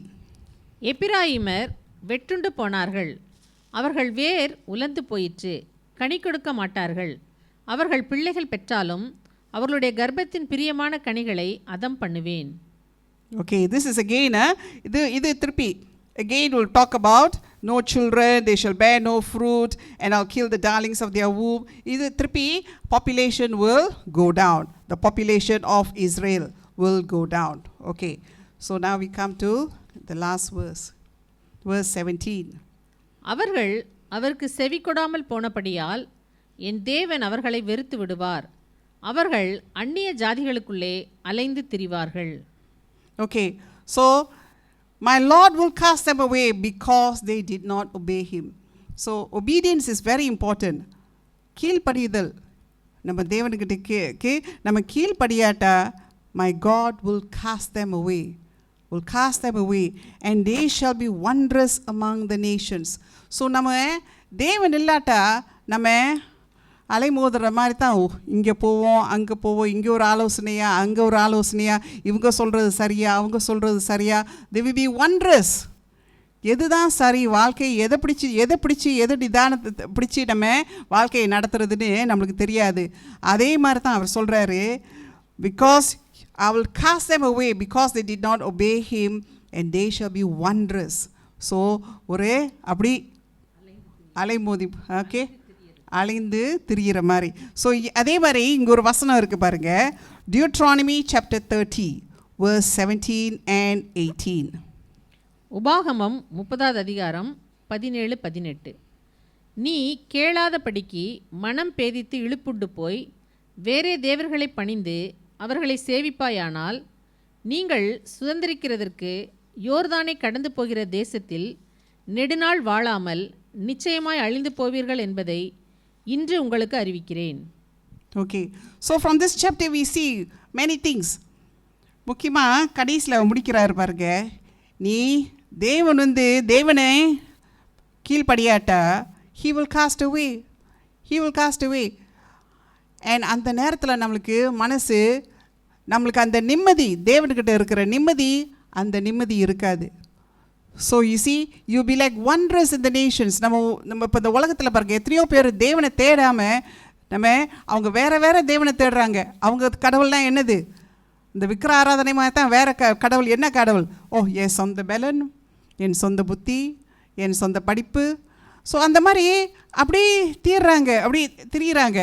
எப்பிராயிமர் வெட்டுண்டு போனார்கள், அவர்கள் வேர் உலர்ந்து போயிற்று, கனி கொடுக்க மாட்டார்கள். அவர்கள் பிள்ளைகள் பெற்றாலும் அவர்களுடைய கர்ப்பத்தின் பிரியமான கனிகளை அதம் பண்ணுவேன். Okay, this is again இது திருப்பி again we'll talk about no children, they shall bear no fruit, and I'll kill the darlings of their womb. இது திருப்பி population will go down, the population of Israel will go down. Okay, so now we come to the last verse, verse 17. அவர்கள் அவருக்கு செவி கொடாமல் போனபடியால் என் தேவன் அவர்களை வெறுத்து விடுவார். அவர்கள் அந்நிய ஜாதிகளுக்குள்ளே அலைந்து திரிவார்கள். Okay, so my Lord will cast them away because they did not obey him. So obedience is very important. கீழ்ப்படிதல், நம்ம தேவனுக்கிட்ட நம்ம கீழ்ப்படியாட்டா my God will cast them away. And they shall be wondrous among the nations. So நம்ம தேவன் இல்லாட்டா நம்ம அலைமோதுற மாதிரி தான், இங்கே போவோம் அங்கே போவோம், இங்கே ஒரு ஆலோசனையா அங்கே ஒரு ஆலோசனையா, இவங்க சொல்கிறது சரியா அவங்க சொல்கிறது சரியா, they will be wondrous. எதுதான் சரி, வாழ்க்கை எதை பிடிச்சி எது நிதானத்தை பிடிச்சி நம்ம வாழ்க்கையை நடத்துறதுன்னு நம்மளுக்கு தெரியாது. அதே மாதிரி தான் அவர் சொல்கிறாரு, because I will cast them away because they did not obey him and they shall be wondrous. So ஒரே அப்படி அலைமோதி ஓகே அலைந்து திரிகிற மாதிரி. ஸோ அதே மாதிரி இங்கே ஒரு வசனம் இருக்குது பாருங்கள், Deuteronomy chapter 30 verse 17 and 18. உபாகமம் 30வது அதிகாரம் 17-18. நீ கேளாதபடிக்கு மனம் பேதித்து இழுப்புண்டு போய் வேறே தேவர்களை பணிந்து அவர்களை சேவிப்பாயானால் நீங்கள் சுதந்திரிக்கிறதற்கு யோர்தானை கடந்து போகிற தேசத்தில் நெடுநாள் வாழாமல் நிச்சயமாய் அழிந்து போவீர்கள் என்பதை இன்று உங்களுக்கு அறிவிக்கிறேன். Okay, so from this chapter we see many things. முக்கியமாக கடைசியில் முடிக்கிறார் பாருங்க, நீ தேவனை கீழ்படியாட்டா he will cast away. And அந்த நேரத்தில் நம்மளுக்கு அந்த நிம்மதி, தேவன்கிட்ட இருக்கிற நிம்மதி, அந்த நிம்மதி இருக்காது. So you see, you be like wondrous in the nations. நம்ம இப்போ இந்த உலகத்தில் பாருங்கள், எத்தனையோ பேர் தேவனை தேடாமல் அவங்க வேறு தேவனை தேடுறாங்க. அவங்க கடவுள்லாம் என்னது? இந்த விக்கிர ஆராதனை மாதிரி தான். வேறு கடவுள் என்ன கடவுள்? என் சொந்த பலன், என் சொந்த புத்தி, என் சொந்த படிப்பு. ஸோ அந்த மாதிரி அப்படி திரியிறாங்க.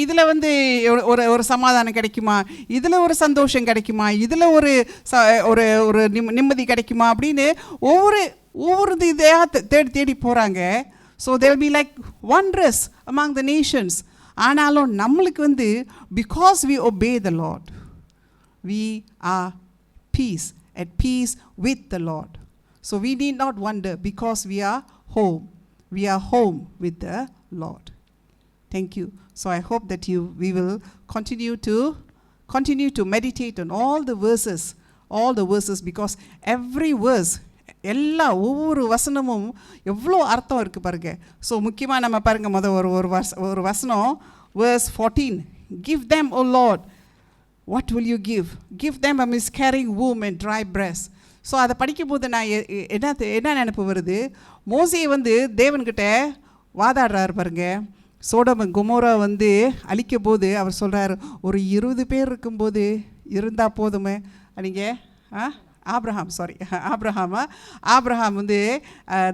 இதில் ஒரு சமாதானம் கிடைக்குமா, இதில் ஒரு சந்தோஷம் கிடைக்குமா, இதில் ஒரு நிம்மதி கிடைக்குமா அப்படின்னு ஒவ்வொரு இதையாக தேடி போகிறாங்க. So they will be like wondrous among the nations. ஆனாலும் நம்மளுக்கு because we obey the Lord, we are at peace with the Lord. So we need not wonder because we are home with the Lord. Thank you. So I hope that we will continue to meditate on all the verses because every verse, ஒவ்வொரு வசனமும் எவ்வளோ அர்த்தம் இருக்குது பாருங்க. ஸோ முக்கியமாக நம்ம பாருங்கள், ஒரு வசனம் verse 14, give them, O Lord, what will you give? Give them a miscarrying womb and dry breast. So அதை படிக்கும்போது நான் என்ன நினைப்பு வருது, மோசே தேவன்கிட்ட வாதாடுறாரு பாருங்க. சோடோம் கொமோரா அழிக்கும் போது அவர் சொல்கிறார், ஒரு 20 பேர் இருக்கும்போது இருந்தால் போதுமே. நீங்கள் ஆப்ரஹாம்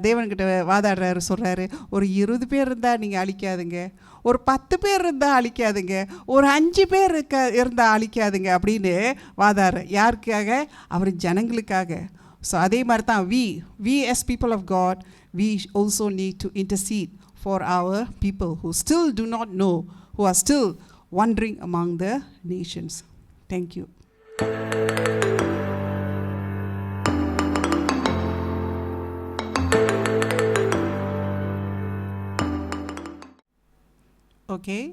தேவன்கிட்ட வாதாடுறாரு, சொல்கிறாரு, ஒரு 20 பேர் இருந்தால் நீங்கள் அழிக்காதுங்க, ஒரு 10 பேர் இருந்தால் அழிக்காதுங்க, ஒரு 5 பேர் இருந்தால் அழிக்காதுங்க அப்படின்னு வாதாடுற. யாருக்காக? அவர் ஜனங்களுக்காக. ஸோ அதே மாதிரி தான் we as people of God, we also need to intercede for our people who still do not know, who are still wandering among the nations. Thank you. Okay,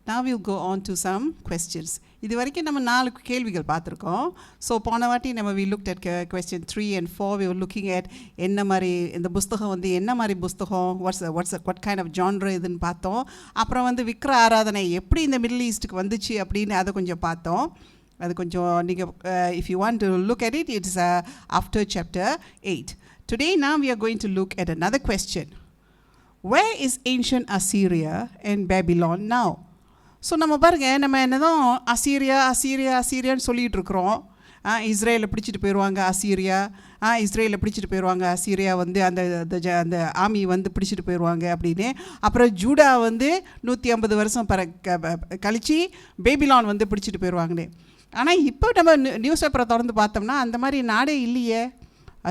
now we'll go on to some questions. இது வரைக்கும் நம்ம 4 கேள்விகள் பார்த்துருக்கோம். ஸோ போன வாட்டி we looked at question 3 and 4. We were looking at என்ன மாதிரி இந்த புஸ்தகம் என்ன மாதிரி புஸ்தகம், what kind of genre இதுன்னு பார்த்தோம். அப்புறம் விக்கிர ஆராதனை எப்படி இந்த மிடில் ஈஸ்ட்டுக்கு வந்துச்சு அப்படின்னு அதை கொஞ்சம் பார்த்தோம். அது கொஞ்சம் நீங்கள் if you want to look at it, it's after chapter 8. Today now we are going to look at another question. Where is ancient Assyria and Babylon now? So நம்ம பாருங்கள், நம்ம என்னதான் அசீரியான்னு சொல்லிகிட்டு இருக்கிறோம். இஸ்ரேலை பிடிச்சிட்டு போயிடுவாங்க அசீரியா, இஸ்ரேலை பிடிச்சிட்டு போயிடுவாங்க அசீரியா, அந்த ஆமி பிடிச்சிட்டு போயிடுவாங்க அப்படின்னு. அப்புறம் ஜூடா 150 வருஷம் கழித்து பேபிலான் பிடிச்சிட்டு போயிடுவாங்கன்னு. ஆனால் இப்போ நம்ம நியூஸ் பேப்பரை தொடர்ந்து பார்த்தோம்னா அந்த மாதிரி நாடே இல்லையே.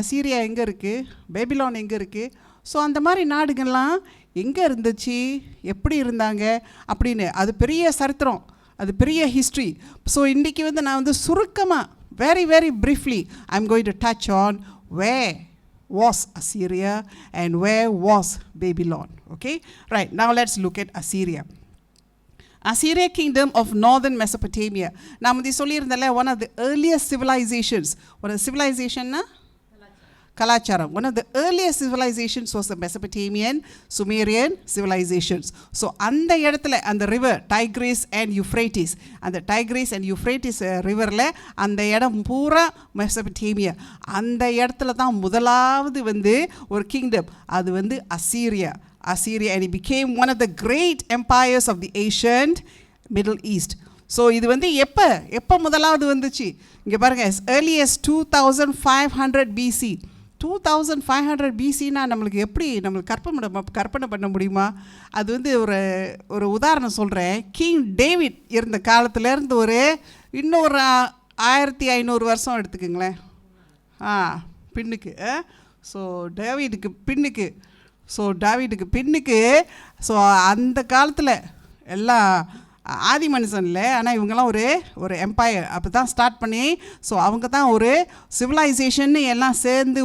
அசீரியா எங்கே இருக்குது, பேபிலான் எங்கே இருக்குது? ஸோ அந்த மாதிரி நாடுகள்லாம் எங்கே இருந்துச்சு, எப்படி இருந்தாங்க அப்படின்னு அது பெரிய சரித்திரம், அது பெரிய ஹிஸ்ட்ரி. ஸோ இன்றைக்கி நான் சுருக்கமாக very very briefly I'm going to touch on where was Assyria and where was Babylon. Okay, right, now let's look at Assyria. Assyria kingdom of northern Mesopotamia. நாம் சொல்லியிருந்தல, one of the earliest civilizations. ஒரு civilization கலாச்சாரம். One of the earliest civilizations was the Mesopotamian, Sumerian civilizations. So அந்த இடத்துல அந்த river Tigris and Euphrates, அந்த Tigris and Euphrates riverல அந்த இடம் பூரா மெசபடேமியா. அந்த இடத்துல தான் முதலாவது வந்து ஒரு கிங்டம், அது வந்து அசீரியா. And it became one of the great empires of the ancient Middle East. So இது வந்து எப்போ முதலாவது வந்துச்சு இங்கே பாருங்கள், as early as 2500 BC. 2500 BCனா நம்மளுக்கு எப்படி கற்பனை பண்ண முடியுமா? அது வந்து ஒரு உதாரணம் சொல்கிறேன். கிங் டேவிட் இருந்த காலத்துலேருந்து இன்னொரு 1500 வருஷம் எடுத்துக்கோங்களேன் பின்னுக்கு. ஸோ டேவிடுக்கு பின்னுக்கு ஸோ அந்த காலத்தில் எல்லாம் ஆதி மனுஷன் இல்லை, ஆனால் இவங்கெல்லாம் ஒரு எம்பையர் அப்போ தான் ஸ்டார்ட் பண்ணி, ஸோ அவங்க தான் ஒரு சிவிலைசேஷன் எல்லாம் சேர்ந்து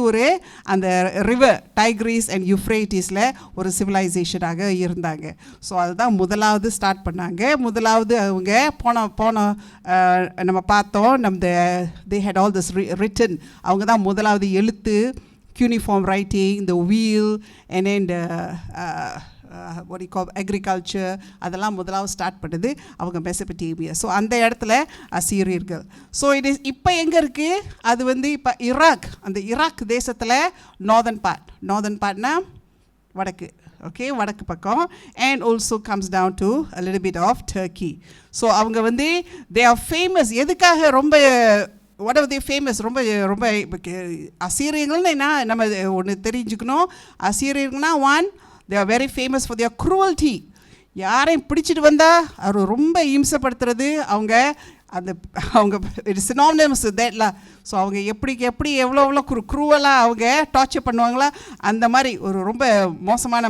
அந்த ரிவர் டைக்ரீஸ் அண்ட் யூஃப்ரேட்டிஸில் ஒரு சிவிலைசேஷனாக இருந்தாங்க. ஸோ அதுதான் முதலாவது ஸ்டார்ட் பண்ணாங்க. முதலாவது அவங்க போன நம்ம பார்த்தோம், they had all this written. அவங்க தான் முதலாவது எழுத்து, cuneiform writing, the wheel, and then the what you call agriculture, அதெல்லாம் முதலாவது ஸ்டார்ட் பண்ணுது அவங்க மெசபடேமியா. ஸோ அந்த இடத்துல அசீரியர்கள். ஸோ இது இப்போ எங்கே இருக்குது? அது வந்து இப்போ அந்த ஈராக் தேசத்தில் நார்தன் பார்ட்னா வடக்கு, ஓகே, வடக்கு பக்கம், and also comes down to a little bit of Turkey. So அவங்க வந்து they are famous. எதுக்காக ரொம்ப what are they famous? ரொம்ப அசீரியர்கள்னு என்ன நம்ம ஒன்று தெரிஞ்சுக்கணும். அசீரியர்கள்னா they are very famous for their cruelty. யாரையும் பிடிச்சிட்டு வந்தால் அவர் ரொம்ப இம்சப்படுத்துறது. அவங்க synonymous தேட்ல. ஸோ அவங்க எப்படி எவ்வளோ க்ரூவலாக அவங்க டார்ச்சர் பண்ணுவாங்களா, அந்த மாதிரி ரொம்ப மோசமான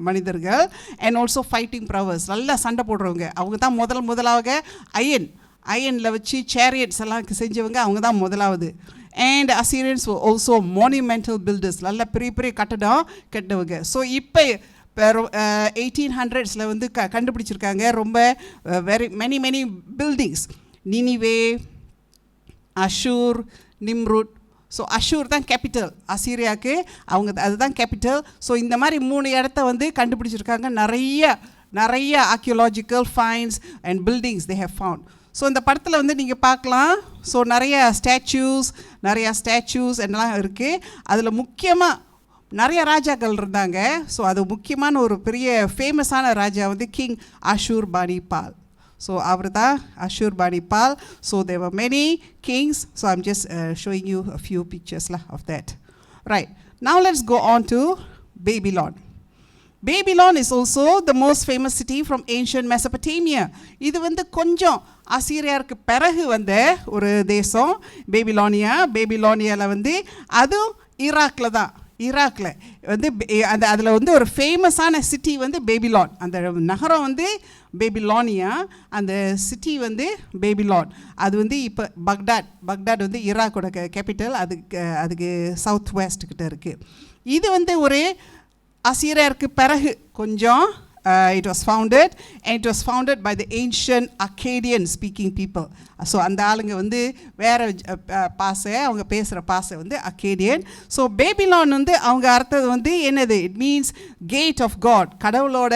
மனிதர்கள். அண்ட் ஆல்சோ ஃபைட்டிங் ப்ரவர்ஸ், நல்லா சண்டை போடுறவங்க. அவங்க தான் முதலாக அயனில் வச்சு சேரியட்ஸ் எல்லாம் செஞ்சவங்க அவங்க தான் முதலாவது. And Assyrians were also monumental builders, நல்ல பெரிய கட்டடம் கட்டவங்க. ஸோ இப்போ 1800s வந்து கண்டுபிடிச்சிருக்காங்க ரொம்ப many buildings. Nineveh, Ashur, Nimrud. So Ashur தான் கேபிட்டல் அசீரியாவுக்கு, அதுதான் கேபிட்டல். ஸோ இந்த மாதிரி 3 இடத்த வந்து கண்டுபிடிச்சிருக்காங்க. நிறைய archaeological finds and buildings they have found. So இந்த படத்தில் வந்து நீங்கள் பார்க்கலாம். ஸோ நிறைய ஸ்டாச்சூஸ் எல்லாம் இருக்குது. அதில் முக்கியமாக நிறைய ராஜாக்கள் இருந்தாங்க. ஸோ அது முக்கியமான ஒரு பெரிய ஃபேமஸான ராஜா வந்து கிங் அஷூர்பானிபால். ஸோ அவர் தான் Ashurbanipal. So there were many kings. So I'm just showing you a few pictures of that. Right. Now let's go on to Babylon. Babylon is also the most famous city from ancient Mesopotamia. இது வந்து கொஞ்சம் அசீரியாருக்கு பிறகு வந்த ஒரு தேசம் பேபிலோனியாவில் வந்து அதுவும் ஈராக்கில் வந்து அதில் வந்து ஒரு ஃபேமஸான சிட்டி வந்து பேபிலான். அந்த நகரம் வந்து பேபிலோனியா, அந்த சிட்டி வந்து பேபிலான். அது வந்து இப்போ பக்தாட் வந்து ஈராக்கோட கேபிட்டல். அதுக்கு சவுத் வெஸ்ட்கிட்ட இருக்குது. இது வந்து ஒரு அசீரியாருக்கு பிறகு கொஞ்சம் it was founded by the ancient Akkadian speaking people. So அந்த ஆளுங்க வந்து வேறு அவங்க பேசுகிற பாசை வந்து அக்கேடியன். ஸோ பேபிலான் வந்து அவங்க அர்த்தம் வந்து என்னது? It means gate of God, கடவுளோட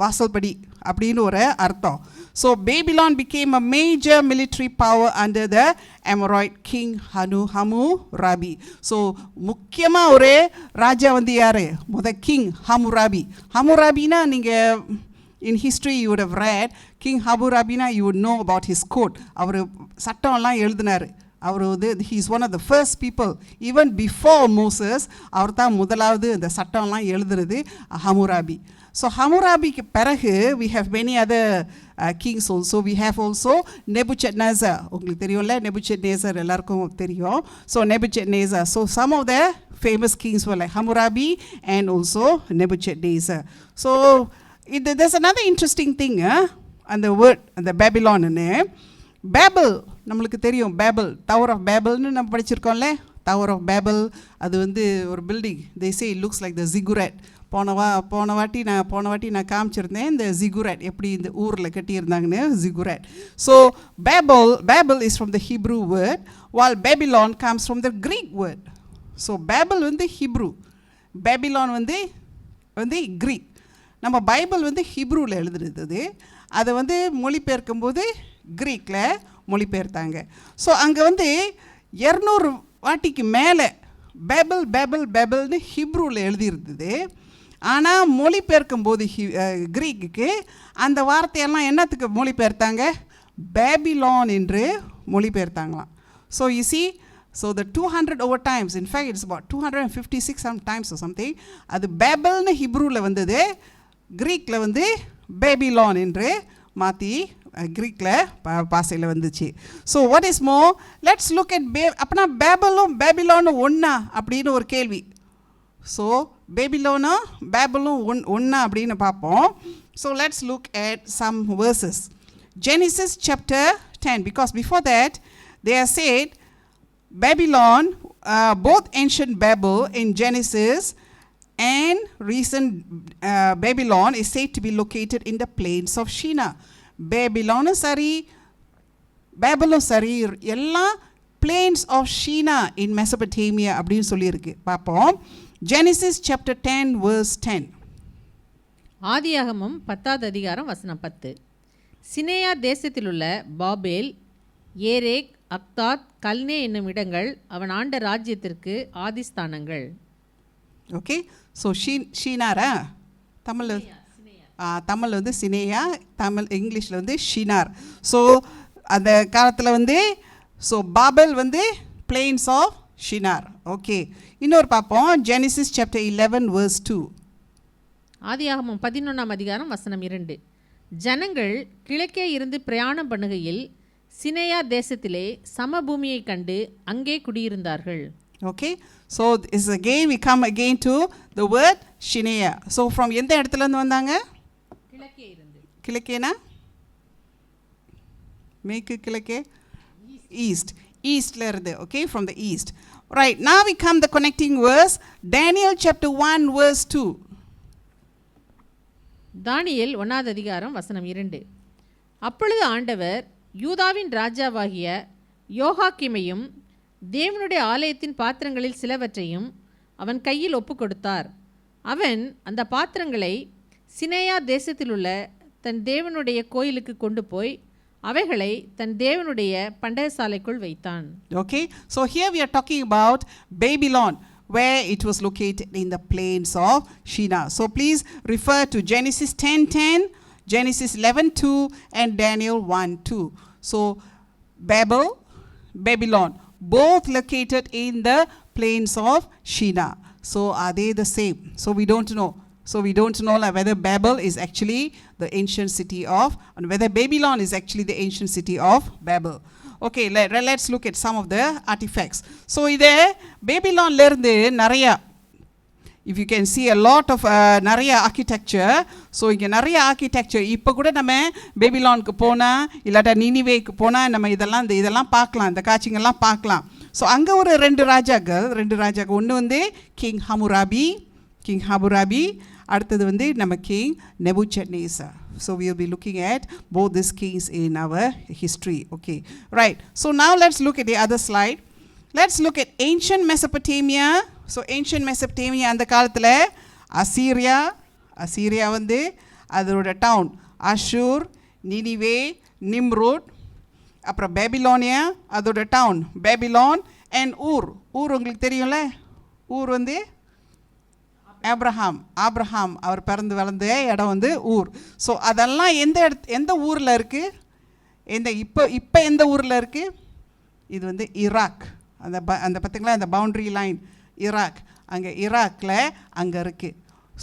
வாசல்படி அப்படின்னு ஒரு அர்த்தம். ஸோ Babylon became a major military power under the Amorite king Hammurabi. So முக்கியமாக ஒரு ராஜா வந்து யார்? கிங் ஹம்முராபினா நீங்கள் in history you would have read King Hammurabina, you would know about his court. அவர் சட்டம்லாம் எழுதினார். அவர் வந்து he is one of the first people, even before Moses. அவர் தான் முதலாவது இந்த சட்டம்லாம் எழுதுறது ஹம்முராபி. ஸோ ஹம்முராபிக்கு பிறகு we have many other kings also. We have also Nebuchadnezzar. உங்களுக்கு தெரியும்ல, Nebuchadnezzar எல்லாருக்கும் தெரியும். So Nebuchadnezzar. So some of the famous kings were like Hammurabi and also Nebuchadnezzar. So there's another interesting thing, அந்த வேர்ட் அந்த பேபிலான்னு. பேபிள் நம்மளுக்கு தெரியும், டவர் ஆஃப் பேபிள்னு நம்ம படிச்சிருக்கோம்ல. டவர் ஆஃப் பேபிள் அது வந்து ஒரு building. they say it looks like the ziggurat. போன வாட்டி நான் காமிச்சிருந்தேன் இந்த ziggurat எப்படி இந்த ஊரில் கட்டியிருந்தாங்கன்னு ziggurat. So payable is from the Hebrew word, while Babylon comes from the Greek word. So payable வந்து ஹிப்ரூ, பேபிலான் வந்து கிரீக். நம்ம பைபிள் வந்து ஹிப்ரூவில் எழுதுறது, அதை வந்து மொழிபெயர்க்கும்போது கிரீக்கில் மொழிபெயர்த்தாங்க. ஸோ அங்கே வந்து 200 வாட்டிக்கு மேலே பேபிள் பேபிள் பேபிள்னு ஹிப்ரூவில் எழுதியிருந்தது. ஆனால் மொழிபெயர்க்கும் போது கிரீக்குக்கு அந்த வார்த்தையெல்லாம் என்னத்துக்கு மொழிபெயர்த்தாங்க? பேபிலான் என்று மொழிபெயர்த்தாங்களாம். So you see, so the 200 over times, in fact it's about 256 times or something, அது பேபிள்னு ஹிப்ரூவில் வந்தது, கிரீக்கில் வந்து பேபிலான் என்று மாற்றி கிரீக்கில் பாசையில் வந்துச்சு. ஸோ வாட் இஸ் மோ, லெட்ஸ் லுக் அட் அப்போனா பேபிலானும் ஒன்றா அப்படின்னு ஒரு கேள்வி. ஸோ பேபிலோனும் பேபிளும் ஒன்றா அப்படின்னு பார்ப்போம். So let's look at some verses. Genesis chapter 10, because before that they are said Babylon, both ancient Babel in Genesis and recent Babylon is said to be located in the plains of Shinar. Babylon sari, Babylon sari, எல்லாம் plains of Shinar in Mesopotamia அப்படின்னு சொல்லியிருக்கு. பார்ப்போம். Genesis chapter 10 verse 10. ஆதியாகமம் 10வது அதிகாரம் வசனம் 10. சினேயா தேசத்திலுள்ள பாபேல், ஏரேக், அக்தாத், கல்னே என்னும் இடங்கள் அவன் ஆண்ட ராஜ்யத்திற்கு ஆதிஸ்தானங்கள். ஓகே, ஸோ ஷீனாரா தமிழ் வந்து சினேயா, இங்கிலீஷில் வந்து ஷினார். ஸோ அந்த காலத்தில் வந்து ஸோ பாபேல் வந்து பிளேன்ஸ் ஆஃப் ஷினார். ஓகே, இன்னொரு பார்ப்போம். Genesis chapter 11 verse 2. ஆதியாகமம் 11ஆம் அதிகாரம் வசனம் 2. ஜனங்கள் கிழக்கே இருந்து பிரயாணம் பண்ணுகையில் சினேயா தேசத்திலே சமபூமியை கண்டு அங்கே குடியிருந்தார்கள். Okay, so is again we come again to the word Shinea. So from எந்த இடத்துல இருந்து வந்தாங்க? கிழக்கே இருந்து. கிழக்கேனா? மேற்கு கிழக்கே? Eastல இருந்து. Okay, from the east. Right, now we come the connecting verse, Daniel chapter 1 verse 2. தானியேல் 1வது அதிகாரம் வசனம் 2. அப்பொழுது ஆண்டவர் யூதாவின் ராஜாவாகிய யோகாக்கிமையும் தேவனுடைய ஆலயத்தின் பாத்திரங்களில் சிலவற்றையும் அவன் கையில் ஒப்பு கொடுத்தார். அவன் அந்த பாத்திரங்களை சினேயா தேசத்திலுள்ள தன் தேவனுடைய கோயிலுக்கு கொண்டு போய் அவைகளை தன் தேவனுடைய பண்டகசாலைக்குள் வைத்தான். Okay, so here we are talking about Babylon, where it was located in the plains of Shinar. So please refer to Genesis 10:10, Genesis 11:2 and Daniel 1:2. So Babylon, both located in the plains of Shinar. So are they the same? So we don't know. So we don't know whether Babel is actually the ancient city of, and whether Babylon is actually the ancient city of Babel. Okay, let's look at some of the artifacts. So இதே பேபிலான்ல இருந்து நிறைய, if you can see a lot of நிறைய architecture. ஸோ இங்கே நிறைய ஆர்கிடெக்சர். இப்போ கூட நம்ம பேபிலானுக்கு போனால் இல்லாட்டா நினிவேக்கு போனால் நம்ம இதெல்லாம் பார்க்கலாம், இந்த காட்சிங்கெல்லாம் பார்க்கலாம். ஸோ அங்கே ஒரு ரெண்டு ராஜாக்கள், ஒன்று வந்து கிங் ஹமுராபி, அடுத்தது வந்து நம்ம king நெபுச்சட்நேசர். So we will be looking at both these kings in our history. Okay, right. So now let's look at the other slide. Let's look at ancient Mesopotamia. So ancient Mesopotamia அந்த காலத்தில் அசீரியா வந்து அதோட டவுன் அஷூர், நினிவே, நிம்ரூட். அப்புறம் பேபிலோனியா அதோட டவுன் பேபிலான் அண்ட் ஊர் உங்களுக்கு தெரியும்ல, ஊர் வந்து ஆப்ரஹாம் அவர் பிறந்து வளர்ந்த இடம் வந்து ஊர். ஸோ அதெல்லாம் எந்த ஊரில் இருக்குது? இப்போ எந்த ஊரில் இருக்குது? இது வந்து ஈராக். அந்த பார்த்திங்களா அந்த பவுண்ட்ரி லைன் ஈராக், அங்கே ஈராக்கில் அங்கே இருக்குது.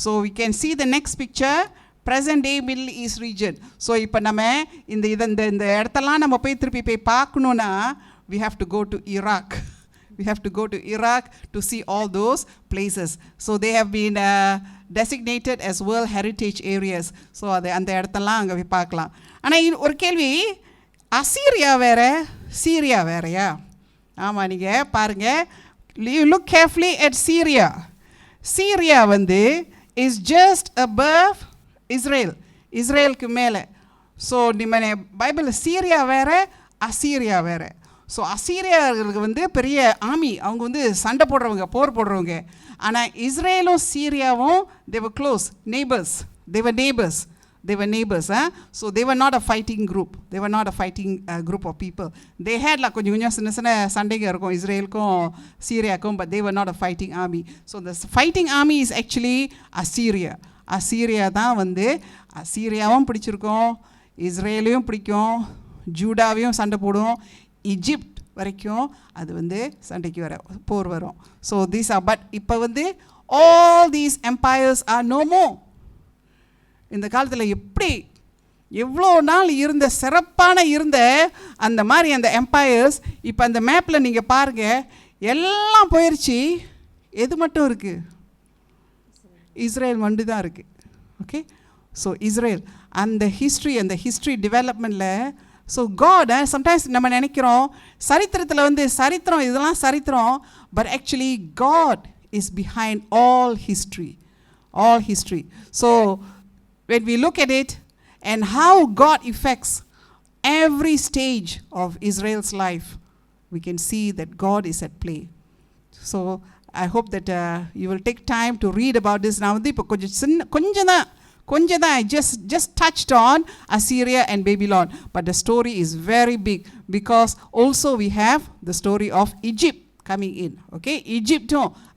So we can see the next picture, present day Middle East region. So இப்போ நம்ம இந்த இடத்தெல்லாம் நம்ம திருப்பி போய் பார்க்கணுன்னா we have to go to Iraq. We have to go to Iraq to see all those places. So they have been designated as World Heritage Areas. So அந்த இடத்தெல்லாம் அங்கே போய் பார்க்கலாம். ஆனால் ஒரு கேள்வி, அசீரியா வேற சீரியா வேறையா? ஆமாம், நீங்கள் பாருங்கள், you look carefully at Syria. Syria வந்து is just above இஸ்ரேலுக்கு மேலே. ஸோ நம்ம பைபிள் சீரியா வேற அசீரியா வேற. ஸோ அசீரியார்களுக்கு வந்து பெரிய ஆர்மி, அவங்க வந்து சண்டை போடுறவங்க, போர் போடுறவங்க. ஆனால் இஸ்ரேலும் சீரியாவும் they're close neighbours, they're neighbors. So they were not a fighting group. They were not a fighting group of people. They had like கொஞ்சம் சின்ன சண்டைங்க இருக்கும் இஸ்ரேலுக்கும் சீரியாவுக்கும், but they were not a fighting army. So the fighting army is actually Assyria. அசீரியா தான் வந்து, அசீரியாவும் பிடிச்சிருக்கோம், இஸ்ரேலையும் பிடிக்கும், ஜூடாவையும் சண்டை போடும், ஈஜிப்ட் வரைக்கும் அது வந்து சண்டைக்கு போர் வரும். ஸோ தீஸ் ஆர், பட் இப்போ வந்து all these empires are no more. இந்த காலத்தில் எப்படி எவ்வளோ நாள் இருந்த சிறப்பான இருந்த அந்த மாதிரி அந்த எம்பையர்ஸ் இப்போ அந்த மேப்பில் நீங்கள் பாருங்கள் எல்லாம் போயிடுச்சு. எது மட்டும் இருக்குது? இஸ்ரேல் மட்டும் தான் இருக்குது. ஓகே, ஸோ இஸ்ரேல் அந்த ஹிஸ்ட்ரி டெவலப்மெண்ட்டில், ஸோ காட் சம்டைம்ஸ் நம்ம நினைக்கிறோம் சரித்திரத்தில் வந்து சரித்திரம் இதெல்லாம் சரித்திரம், but actually God is behind all history. So when we look at it and how God affects every stage of Israel's life, we can see that God is at play. So I hope that you will take time to read about this. Now ipo konja da I just touched on Assyria and Babylon, but the story is very big because also we have the story of Egypt coming in. Okay, Egypt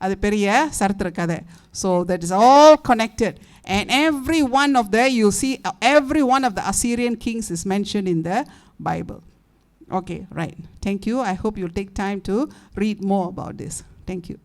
adu periya sarthra kadai. So that is all connected, and every one of the, you see every one of the Assyrian kings is mentioned in the Bible. Okay, right. Thank you. I hope you'll take time to read more about this. Thank you.